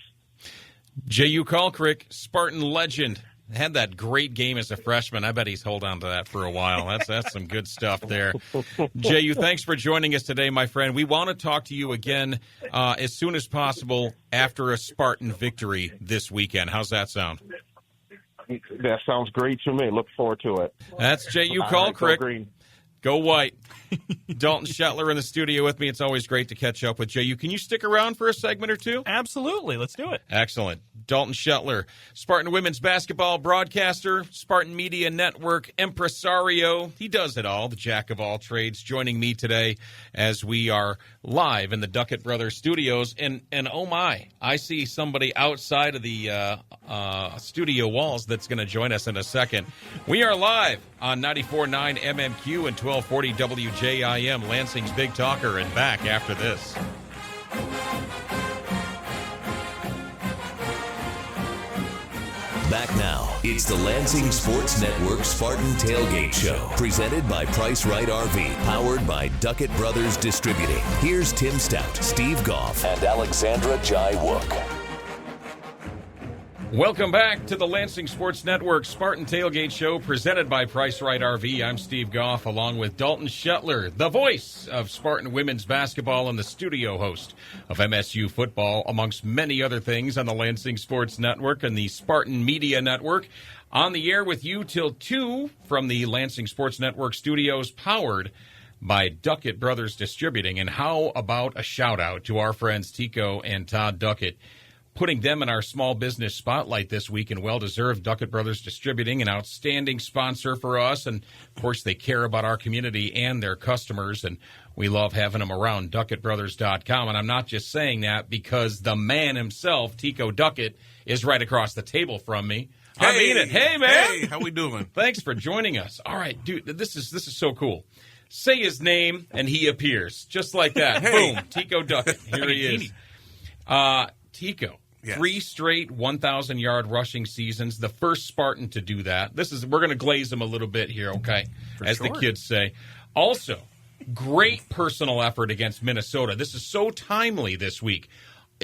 J.U. Kalkrick, Spartan legend, had that great game as a freshman. I bet he's hold on to that for a while. That's some good stuff there. J.U., thanks for joining us today, my friend. We want to talk to you again as soon as possible after a Spartan victory this weekend. How's that sound? That sounds great to me. Look forward to it. That's J.U. Kalkrick. Go White. Dalton Shetler in the studio with me. It's always great to catch up with J.U. Can you stick around for a segment or two? Absolutely. Let's do it. Excellent. Dalton Shetler, Spartan women's basketball broadcaster, Spartan Media Network impresario. He does it all, the jack of all trades, joining me today as we are live in the Duckett Brothers studios. And oh my, I see somebody outside of the studio walls that's going to join us in a second. We are live on 94.9 MMQ and 1240 WJIM, Lansing's Big Talker, and back after this. Back now, it's the Lansing Sports Network Spartan Tailgate Show, presented by Price Right RV, powered by Duckett Brothers Distributing. Here's Tim Staudt, Steve Goff, and Alexandra Jai-Wook. Welcome back to the Lansing Sports Network Spartan Tailgate Show, presented by Price Right RV. I'm Steve Goff, along with Dalton Shetler, the voice of Spartan women's basketball and the studio host of MSU football, amongst many other things on the Lansing Sports Network and the Spartan Media Network. On the air with you till 2 from the Lansing Sports Network studios, powered by Duckett Brothers Distributing. And how about a shout-out to our friends Tico and Todd Duckett, putting them in our small business spotlight this week, and well-deserved. Duckett Brothers Distributing, an outstanding sponsor for us, and of course they care about our community and their customers, and we love having them around. DuckettBrothers.com, and I'm not just saying that because the man himself, Tico Duckett, is right across the table from me. Hey, I mean it. Hey, man. Hey, how we doing? Thanks for joining us. All right, dude, this is so cool. Say his name, and he appears. Just like that. Hey. Boom. Tico Duckett. Here he is. Tico. Yes. 3 straight 1,000-yard rushing seasons. The first Spartan to do that. We're going to glaze him a little bit here, okay? As the kids say. Also, great personal effort against Minnesota. This is so timely this week.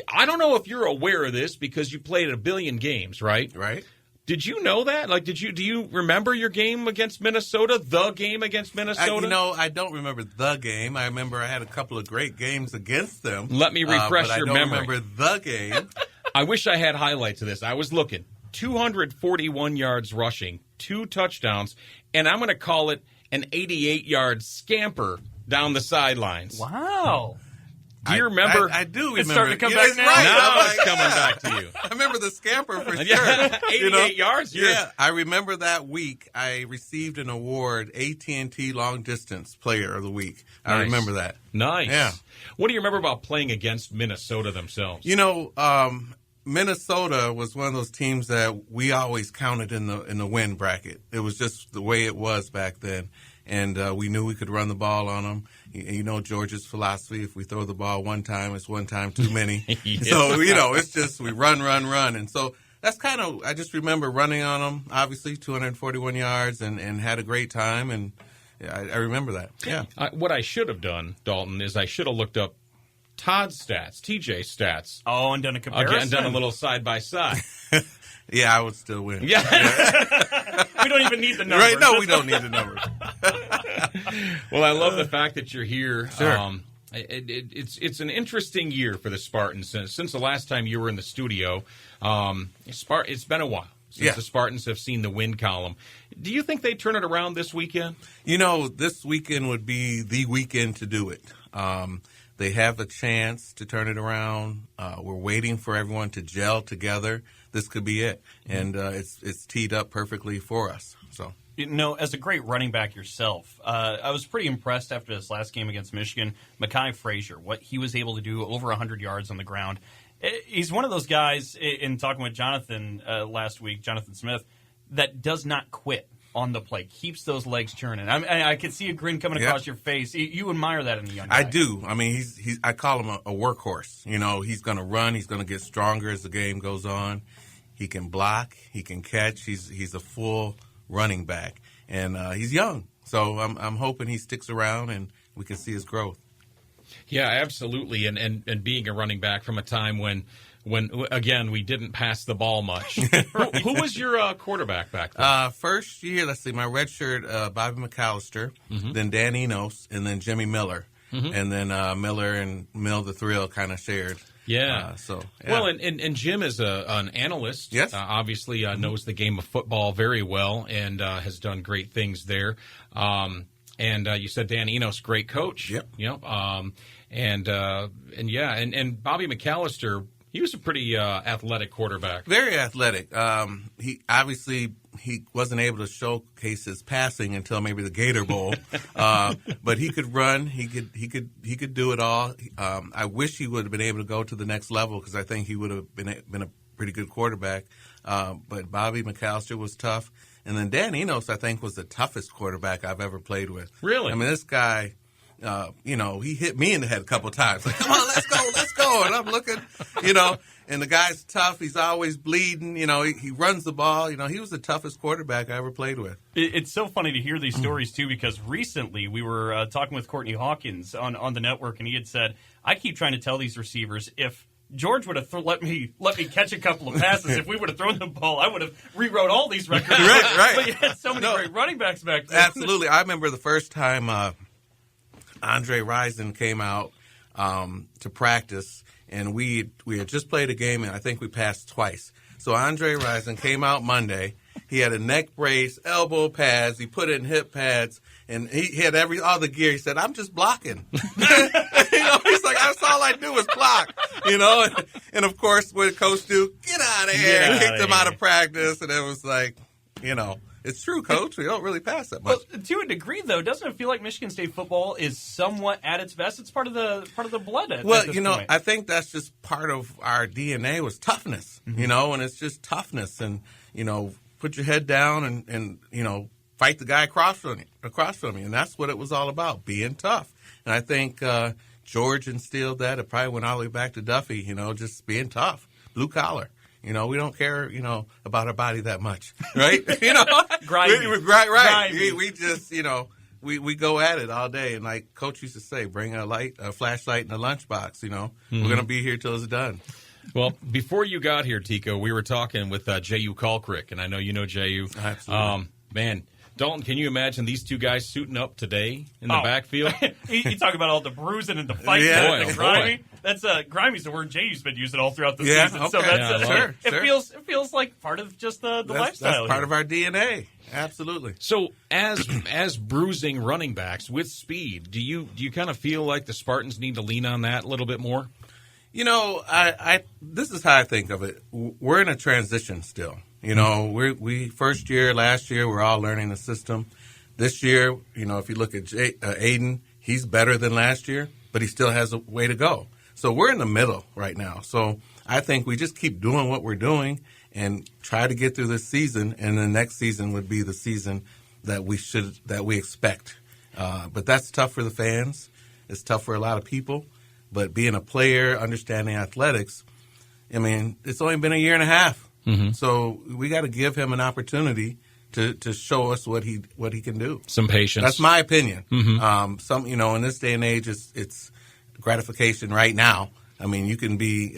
I don't know if you're aware of this because you played a billion games, right? Right. Did you know that? Like, do you remember your game against Minnesota? The game against Minnesota? I don't remember the game. I remember I had a couple of great games against them. Let me refresh your memory. I don't remember the game. I wish I had highlights of this. I was looking. 241 yards rushing, 2 touchdowns, and I'm going to call it an 88-yard scamper down the sidelines. Wow. Do you remember? I do remember. It's starting to come Yeah, back it's now. right. Now I'm it's like, coming back to you. I remember the scamper for sure. Yeah, 88 yards. Yeah, I remember that week I received an award, AT&T Long Distance Player of the Week. I Nice. remember that. Nice. Yeah. What do you remember about playing against Minnesota themselves? Minnesota was one of those teams that we always counted in the win bracket. It was just the way it was back then. And we knew we could run the ball on them. You know George's philosophy, if we throw the ball one time, it's one time too many. Yeah. So, it's just we run. And so that's kind of, I just remember running on them, obviously, 241 yards and had a great time. And yeah, I remember that. Yeah. What I should have done, Dalton, is I should have looked up Todd's stats, TJ's stats. Oh, and done a comparison? Again, done a little side-by-side. Yeah, I would still win. Yeah. We don't even need the numbers. Right? No, we don't need the numbers. Well, I love the fact that you're here. Sure. It's an interesting year for the Spartans. Since the last time you were in the studio, it's been a while since the Spartans have seen the win column. Do you think they turn it around this weekend? This weekend would be the weekend to do it. They have a chance to turn it around. We're waiting for everyone to gel together. This could be it, and it's teed up perfectly for us. So. As a great running back yourself, I was pretty impressed after this last game against Michigan. Mekhi Frazier, what he was able to do, over 100 yards on the ground. He's one of those guys, in talking with Jonathan last week, Jonathan Smith, that does not quit on the play, keeps those legs churning. I can see a grin coming across your face. You admire that in a young guy. I do. I mean, I call him a workhorse. He's going to run. He's going to get stronger as the game goes on. He can block. He can catch. He's a full running back, and he's young. So I'm hoping he sticks around and we can see his growth. Yeah, absolutely. And being a running back from a time when again, we didn't pass the ball much. Right. Who was your quarterback back then? First year, let's see, my redshirt, Bobby McAllister, then Dan Enos, and then Jimmy Miller. And then Miller and Mill the Thrill kind of shared. Yeah. Well, and Jim is an analyst. Yes. Obviously knows the game of football very well and has done great things there. And you said Dan Enos, great coach. Yep. And Bobby McAllister, he was a pretty athletic quarterback. Very athletic. He wasn't able to showcase his passing until maybe the Gator Bowl, but he could run. He could do it all. I wish he would have been able to go to the next level because I think he would have been a pretty good quarterback. But Bobby McAllister was tough, and then Dan Enos I think was the toughest quarterback I've ever played with. Really? I mean, this guy. He hit me in the head a couple times. Like, come on, let's go. And I'm looking, and the guy's tough. He's always bleeding. He runs the ball. He was the toughest quarterback I ever played with. It's so funny to hear these stories, too, because recently we were talking with Courtney Hawkins on the network, and he had said, I keep trying to tell these receivers, if George would have let me catch a couple of passes, if we would have thrown the ball, I would have rewrote all these records. Right. But you had so many great running backs back then. Absolutely. I remember the first time Andre Rison came out to practice, and we had just played a game, and I think we passed twice. So Andre Rison came out Monday. He had a neck brace, elbow pads. He put in hip pads, and he had all the gear. He said, "I'm just blocking." He's like, "That's all I do is block." And of course, what did Coach do? Get out of here! Kicked him out of practice, and it was like, It's true, Coach. We don't really pass that much. Well, to a degree, though, doesn't it feel like Michigan State football is somewhat at its best? It's part of the blood. At this point. I think that's just part of our DNA was toughness. And it's just toughness, and put your head down and fight the guy across from you, and that's what it was all about, being tough. And I think George instilled that. It probably went all the way back to Duffy. Just being tough, blue collar. We don't care, about our body that much, right? Grimy. Right. We just, we go at it all day. And like Coach used to say, bring a flashlight and a lunchbox, We're going to be here till it's done. Well, before you got here, Tico, we were talking with J.U. Kalkrick, and I know you know J.U. Absolutely. Man, Dalton, can you imagine these two guys suiting up today in the backfield? You talk about all the bruising and the fighting and the grimy. That's grimy's the word Jay's been using all throughout the season. Okay. So that's sure. It feels like part of just the lifestyle. That's part of our DNA. Absolutely. So as bruising running backs with speed, do you kind of feel like the Spartans need to lean on that a little bit more? This is how I think of it. We're in a transition still. We first year, last year, we're all learning the system. This year, if you look at Aiden, he's better than last year, but he still has a way to go. So we're in the middle right now. So I think we just keep doing what we're doing and try to get through this season, and the next season would be the season that we expect. But that's tough for the fans. It's tough for a lot of people. But being a player, understanding athletics, it's only been a year and a half. So we got to give him an opportunity to show us what he can do. Some patience. That's my opinion. In this day and age, it's gratification right now. I mean, you can be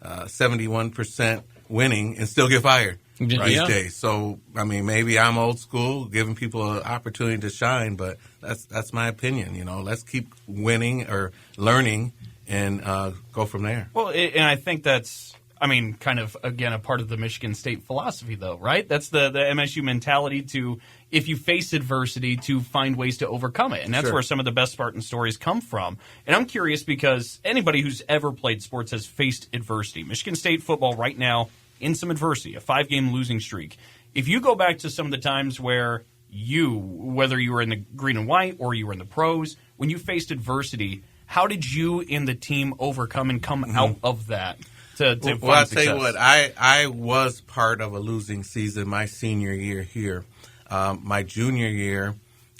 71% winning and still get fired these days. So, I mean, maybe I'm old school, giving people an opportunity to shine, but that's my opinion. Let's keep winning or learning and go from there. Well, and I think that's, kind of, again, a part of the Michigan State philosophy, though, right? That's the MSU mentality to, if you face adversity, to find ways to overcome it. And that's where some of the best Spartan stories come from. And I'm curious because anybody who's ever played sports has faced adversity. Michigan State football right now in some adversity, a 5-game losing streak. If you go back to some of the times where whether you were in the green and white or you were in the pros, when you faced adversity, how did you and the team overcome and come out of that? I'll tell you what, I was part of a losing season my senior year here. My junior year,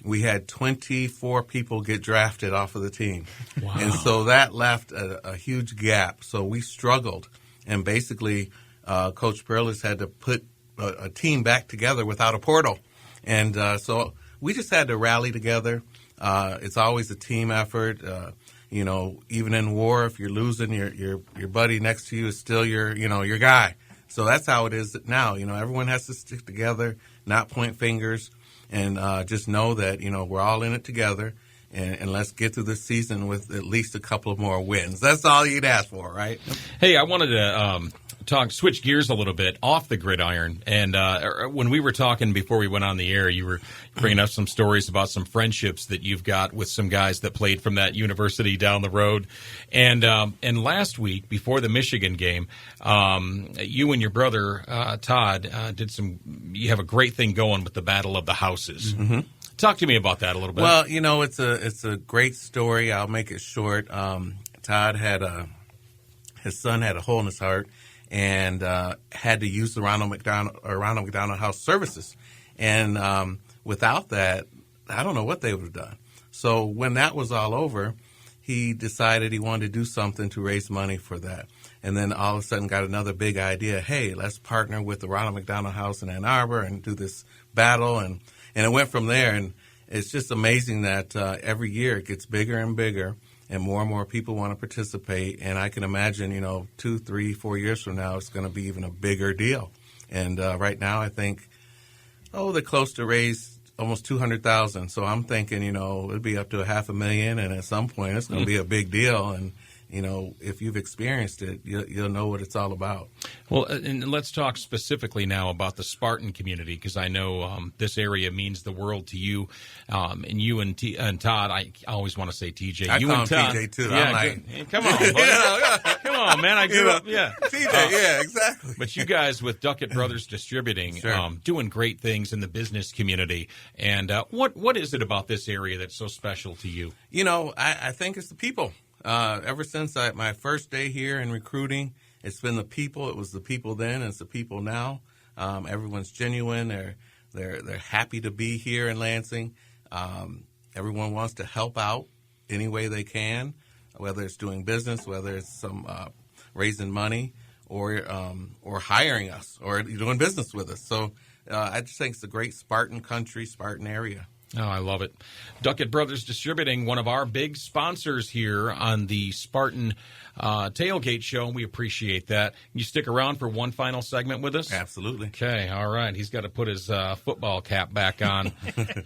we had 24 people get drafted off of the team. Wow. And so that left a huge gap. So we struggled. And basically, Coach Perlis had to put a team back together without a portal. And so we just had to rally together. It's always a team effort. Even in war, if you're losing, your buddy next to you is still your guy. So that's how it is now. Everyone has to stick together, not point fingers, and just know that, we're all in it together. And let's get through this season with at least a couple of more wins. That's all you'd ask for, right? Hey, I wanted to switch gears a little bit off the gridiron. And when we were talking before we went on the air, you were bringing up some stories about some friendships that you've got with some guys that played from that university down the road. And last week, before the Michigan game, you and your brother Todd you have a great thing going with the Battle of the Houses. Mm-hmm. Talk to me about that a little bit. Well, it's a great story. I'll make it short. Todd his son had a hole in his heart and had to use the Ronald McDonald House services. And without that, I don't know what they would have done. So when that was all over, he decided he wanted to do something to raise money for that. And then all of a sudden got another big idea. Hey, let's partner with the Ronald McDonald House in Ann Arbor and do this battle. And it went from there. And it's just amazing that every year it gets bigger and bigger. And more people want to participate. And I can imagine, 2, 3, 4 years from now, it's going to be even a bigger deal. And right now, I think, they're close to raise almost $200,000. So I'm thinking, it'll be up to $500,000. And at some point, it's going to be a big deal. And if you've experienced it, you'll know what it's all about. Well, and let's talk specifically now about the Spartan community, because I know this area means the world to you. And you and Todd, I always want to say TJ. I you call and him Todd, TJ too. Yeah, I'm like, hey, come on, buddy. Come on, man. I grew up. Yeah, TJ. Yeah, exactly. But you guys with Duckett Brothers Distributing, doing great things in the business community. And what is it about this area that's so special to you? I think it's the people. Ever since my first day here in recruiting, it's been the people. It was the people then, and it's the people now. Everyone's genuine. They're happy to be here in Lansing. Everyone wants to help out any way they can, whether it's doing business, whether it's some raising money, or hiring us, or doing business with us. So I just think it's a great Spartan country, Spartan area. Oh, I love it. Duckett Brothers Distributing, one of our big sponsors here on the Spartan Tailgate Show. We appreciate that. Can you stick around for one final segment with us? Absolutely. Okay, all right. He's got to put his football cap back on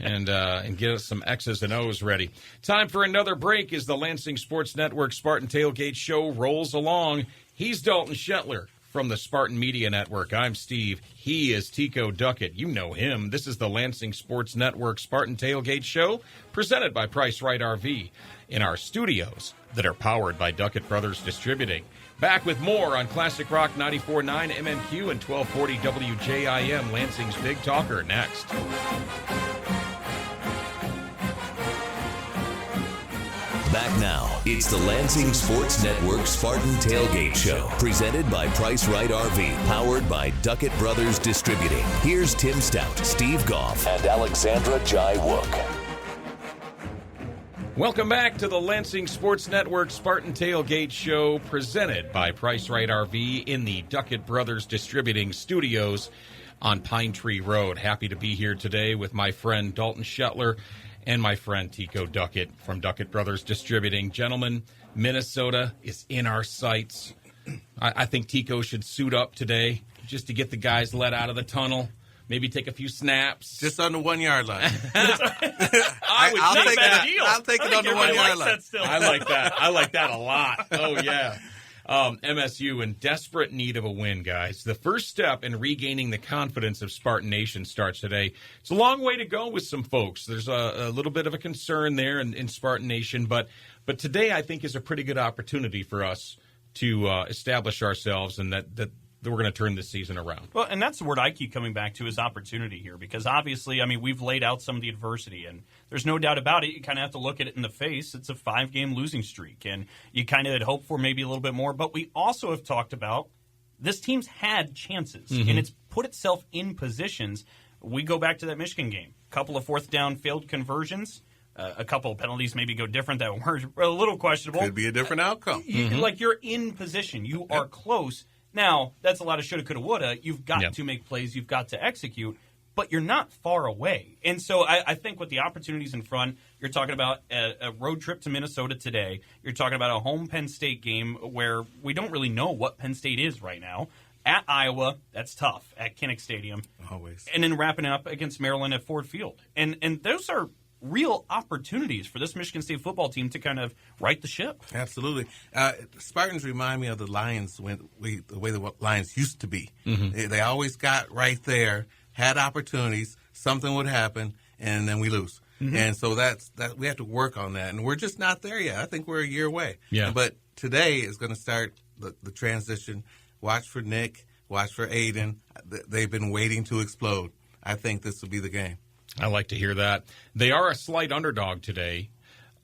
and get us some X's and O's ready. Time for another break as the Lansing Sports Network Spartan Tailgate Show rolls along. He's Dalton Shetler from the Spartan Media Network. I'm Steve. He is Tico Duckett. You know him. This is the Lansing Sports Network Spartan Tailgate Show, presented by Price Right RV in our studios that are powered by Duckett Brothers Distributing. Back with more on Classic Rock 94.9 MMQ and 1240 WJIM, Lansing's Big Talker, next. Back now, it's the Lansing Sports Network Spartan Tailgate Show, presented by Price Right RV, powered by Duckett Brothers Distributing. Here's Tim Staudt, Steve Goff, and Alexandra Jai Wook. Welcome back to the Lansing Sports Network Spartan Tailgate Show, presented by Price Right RV in the Duckett Brothers Distributing Studios on Pine Tree Road. Happy to be here today with my friend Dalton Shetler and my friend Tico Duckett from Duckett Brothers Distributing. Gentlemen, Minnesota is in our sights. I think Tico should suit up today just to get the guys let out of the tunnel. Maybe take a few snaps. Just on the 1 yard line. I'll take it on the 1 yard line. I like that. I like that a lot. Oh, yeah. MSU in desperate need of a win, guys. The first step in regaining the confidence of Spartan Nation starts today. It's a long way to go with some folks. There's a little bit of a concern there in Spartan Nation, but today I think is a pretty good opportunity for us to establish ourselves and that we're going to turn this season around. Well, and that's the word I keep coming back to is opportunity here, because obviously, I mean, we've laid out some of the adversity, and there's no doubt about it. You kind of have to look at it in the face. It's a 5-game losing streak, and you kind of had hoped for maybe a little bit more. But we also have talked about this team's had chances, and it's put itself in positions. We go back to that Michigan game. A couple of fourth down failed conversions. A couple of penalties maybe go different that were a little questionable. Could be a different outcome. Like, you're in position. You are close. Now, that's a lot of shoulda, coulda, woulda. You've got to make plays. You've got to execute. But you're not far away. And so I think with the opportunities in front, you're talking about a road trip to Minnesota today. You're talking about a home Penn State game where we don't really know what Penn State is right now. At Iowa, that's tough. At Kinnick Stadium. Always. And then wrapping it up against Maryland at Ford Field. And those are real opportunities for this Michigan State football team to kind of right the ship. Absolutely. Spartans remind me of the Lions, the way the Lions used to be. They always got right there, had opportunities, something would happen, and then we lose. And so that we have to work on that, and we're just not there yet. I think we're a year away. Yeah. But today is going to start the transition. Watch for Nick. Watch for Aiden. They've been waiting to explode. I think this will be the game. I like to hear that. They are a slight underdog today.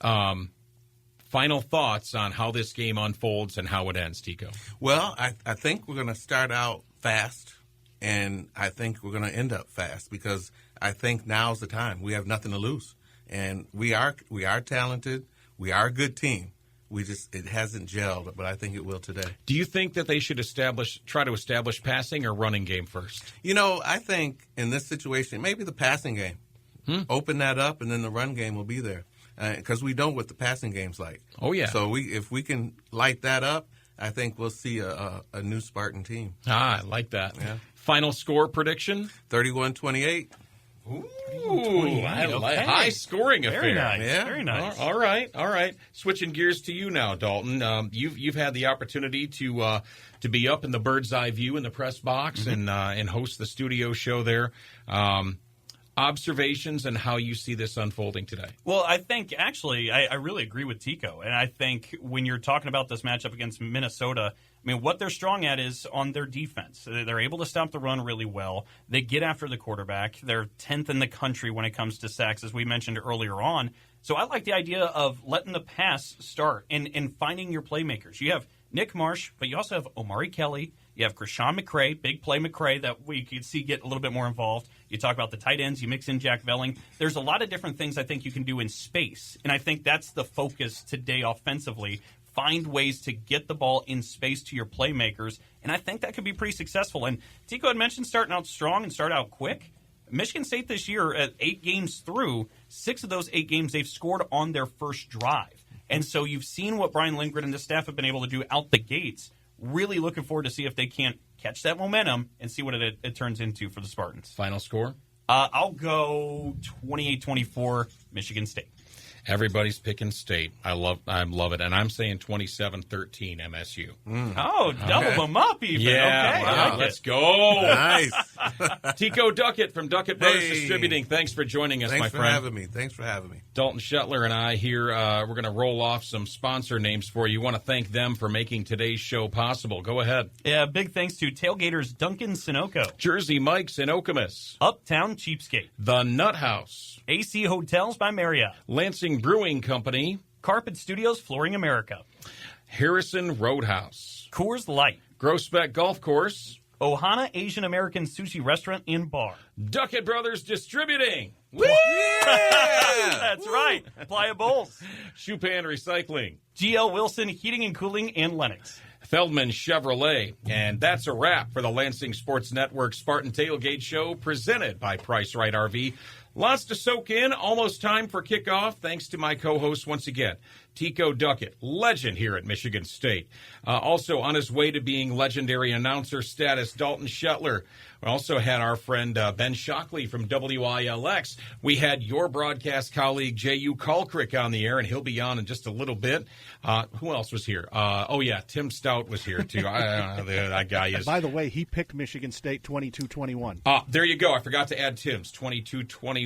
Final thoughts on how this game unfolds and how it ends, Tico? Well, I think we're going to start out fast, and I think we're going to end up fast because I think now's the time. We have nothing to lose, and we are talented. We are a good team. It hasn't gelled, but I think it will today. Do you think that they should try to establish passing or running game first? You know, I think in this situation, maybe the passing game. Open that up, and then the run game will be there. Because we know what the passing game's like. Oh, yeah. So if we can light that up, I think we'll see a new Spartan team. I like that. Yeah. Final score prediction? 31-28. Ooh, I like high scoring affair. Very nice. Yeah. Very nice. All right. Switching gears to you now, Dalton. You've had the opportunity to be up in the bird's eye view in the press box and host the studio show there. Observations and how you see this unfolding today. Well, I think actually I really agree with Tico, and I think when you're talking about this matchup against Minnesota, I mean, what they're strong at is on their defense. They're able to stop the run really well. They get after the quarterback. They're 10th in the country when it comes to sacks, as we mentioned earlier on. So I like the idea of letting the pass start and finding your playmakers. You have Nick Marsh, but you also have Omari Kelly. You have Krishan McCray, big play McCray that we could see get a little bit more involved. You talk about the tight ends. You mix in Jack Velling. There's a lot of different things I think you can do in space, and I think that's the focus today offensively. Find ways to get the ball in space to your playmakers, and I think that could be pretty successful. And Tico had mentioned starting out strong and start out quick. Michigan State this year, at 8 games through, 6 of those 8 games they've scored on their first drive. And so you've seen what Brian Lindgren and the staff have been able to do out the gates. Really looking forward to see if they can't catch that momentum and see what it turns into for the Spartans. Final score? I'll go 28-24 Michigan State. Everybody's picking State. I love it. And I'm saying 27-13 MSU. Oh, double them up even. Yeah, okay. wow. Let's go. Nice. Tico Duckett from Duckett Brothers Distributing. Thanks for joining us, my friend. Thanks for having me. Dalton Shetler and I here, we're going to roll off some sponsor names for you. Want to thank them for making today's show possible. Go ahead. Yeah, big thanks to Tailgaters Duncan Sunoco, Jersey Mike's in Okemos, Uptown Cheapskate, The Nut House, AC Hotels by Marriott, Lansing Brewing Company, Carpet Studios Flooring America, Harrison Roadhouse, Coors Light, Groesbeck Golf Course, Ohana Asian American Sushi Restaurant and Bar, Duckett Brothers Distributing, Woo! Yeah! That's right. Playa Bowls. Chupan Recycling. GL Wilson Heating and Cooling and Lennox. Feldman Chevrolet. And that's a wrap for the Lansing Sports Network Spartan Tailgate Show presented by Price Right RV. Lots to soak in. Almost time for kickoff. Thanks to my co-host once again, Tico Duckett, legend here at Michigan State. Also on his way to being legendary announcer status, Dalton Shetler. We also had our friend Ben Shockley from WILX. We had your broadcast colleague, J.U. Kalkrick, on the air, and he'll be on in just a little bit. Who else was here? Tim Staudt was here, too. I don't know, that guy is. By the way, he picked Michigan State 22-21. There you go. I forgot to add Tim's, 22-21.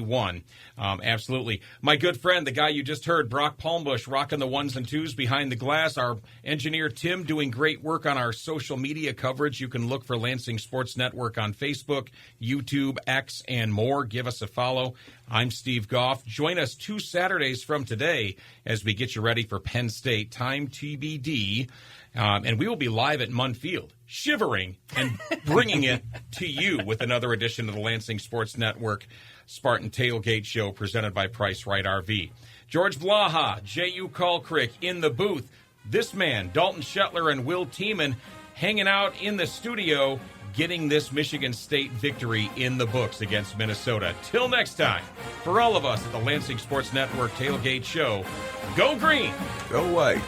Absolutely. My good friend, the guy you just heard, Brock Palmbush, rocking the ones and twos behind the glass. Our engineer, Tim, doing great work on our social media coverage. You can look for Lansing Sports Network on Facebook, YouTube, X, and more. Give us a follow. I'm Steve Goff. Join us 2 Saturdays from today as we get you ready for Penn State. Time TBD. And we will be live at Munn Field, shivering and bringing it to you with another edition of the Lansing Sports Network Spartan Tailgate Show presented by Price Right RV. George Vlaha, J.U. Kalkrick in the booth. This man, Dalton Shetler and Will Tiemann, hanging out in the studio, getting this Michigan State victory in the books against Minnesota. Till next time, for all of us at the Lansing Sports Network Tailgate Show, go green! Go white.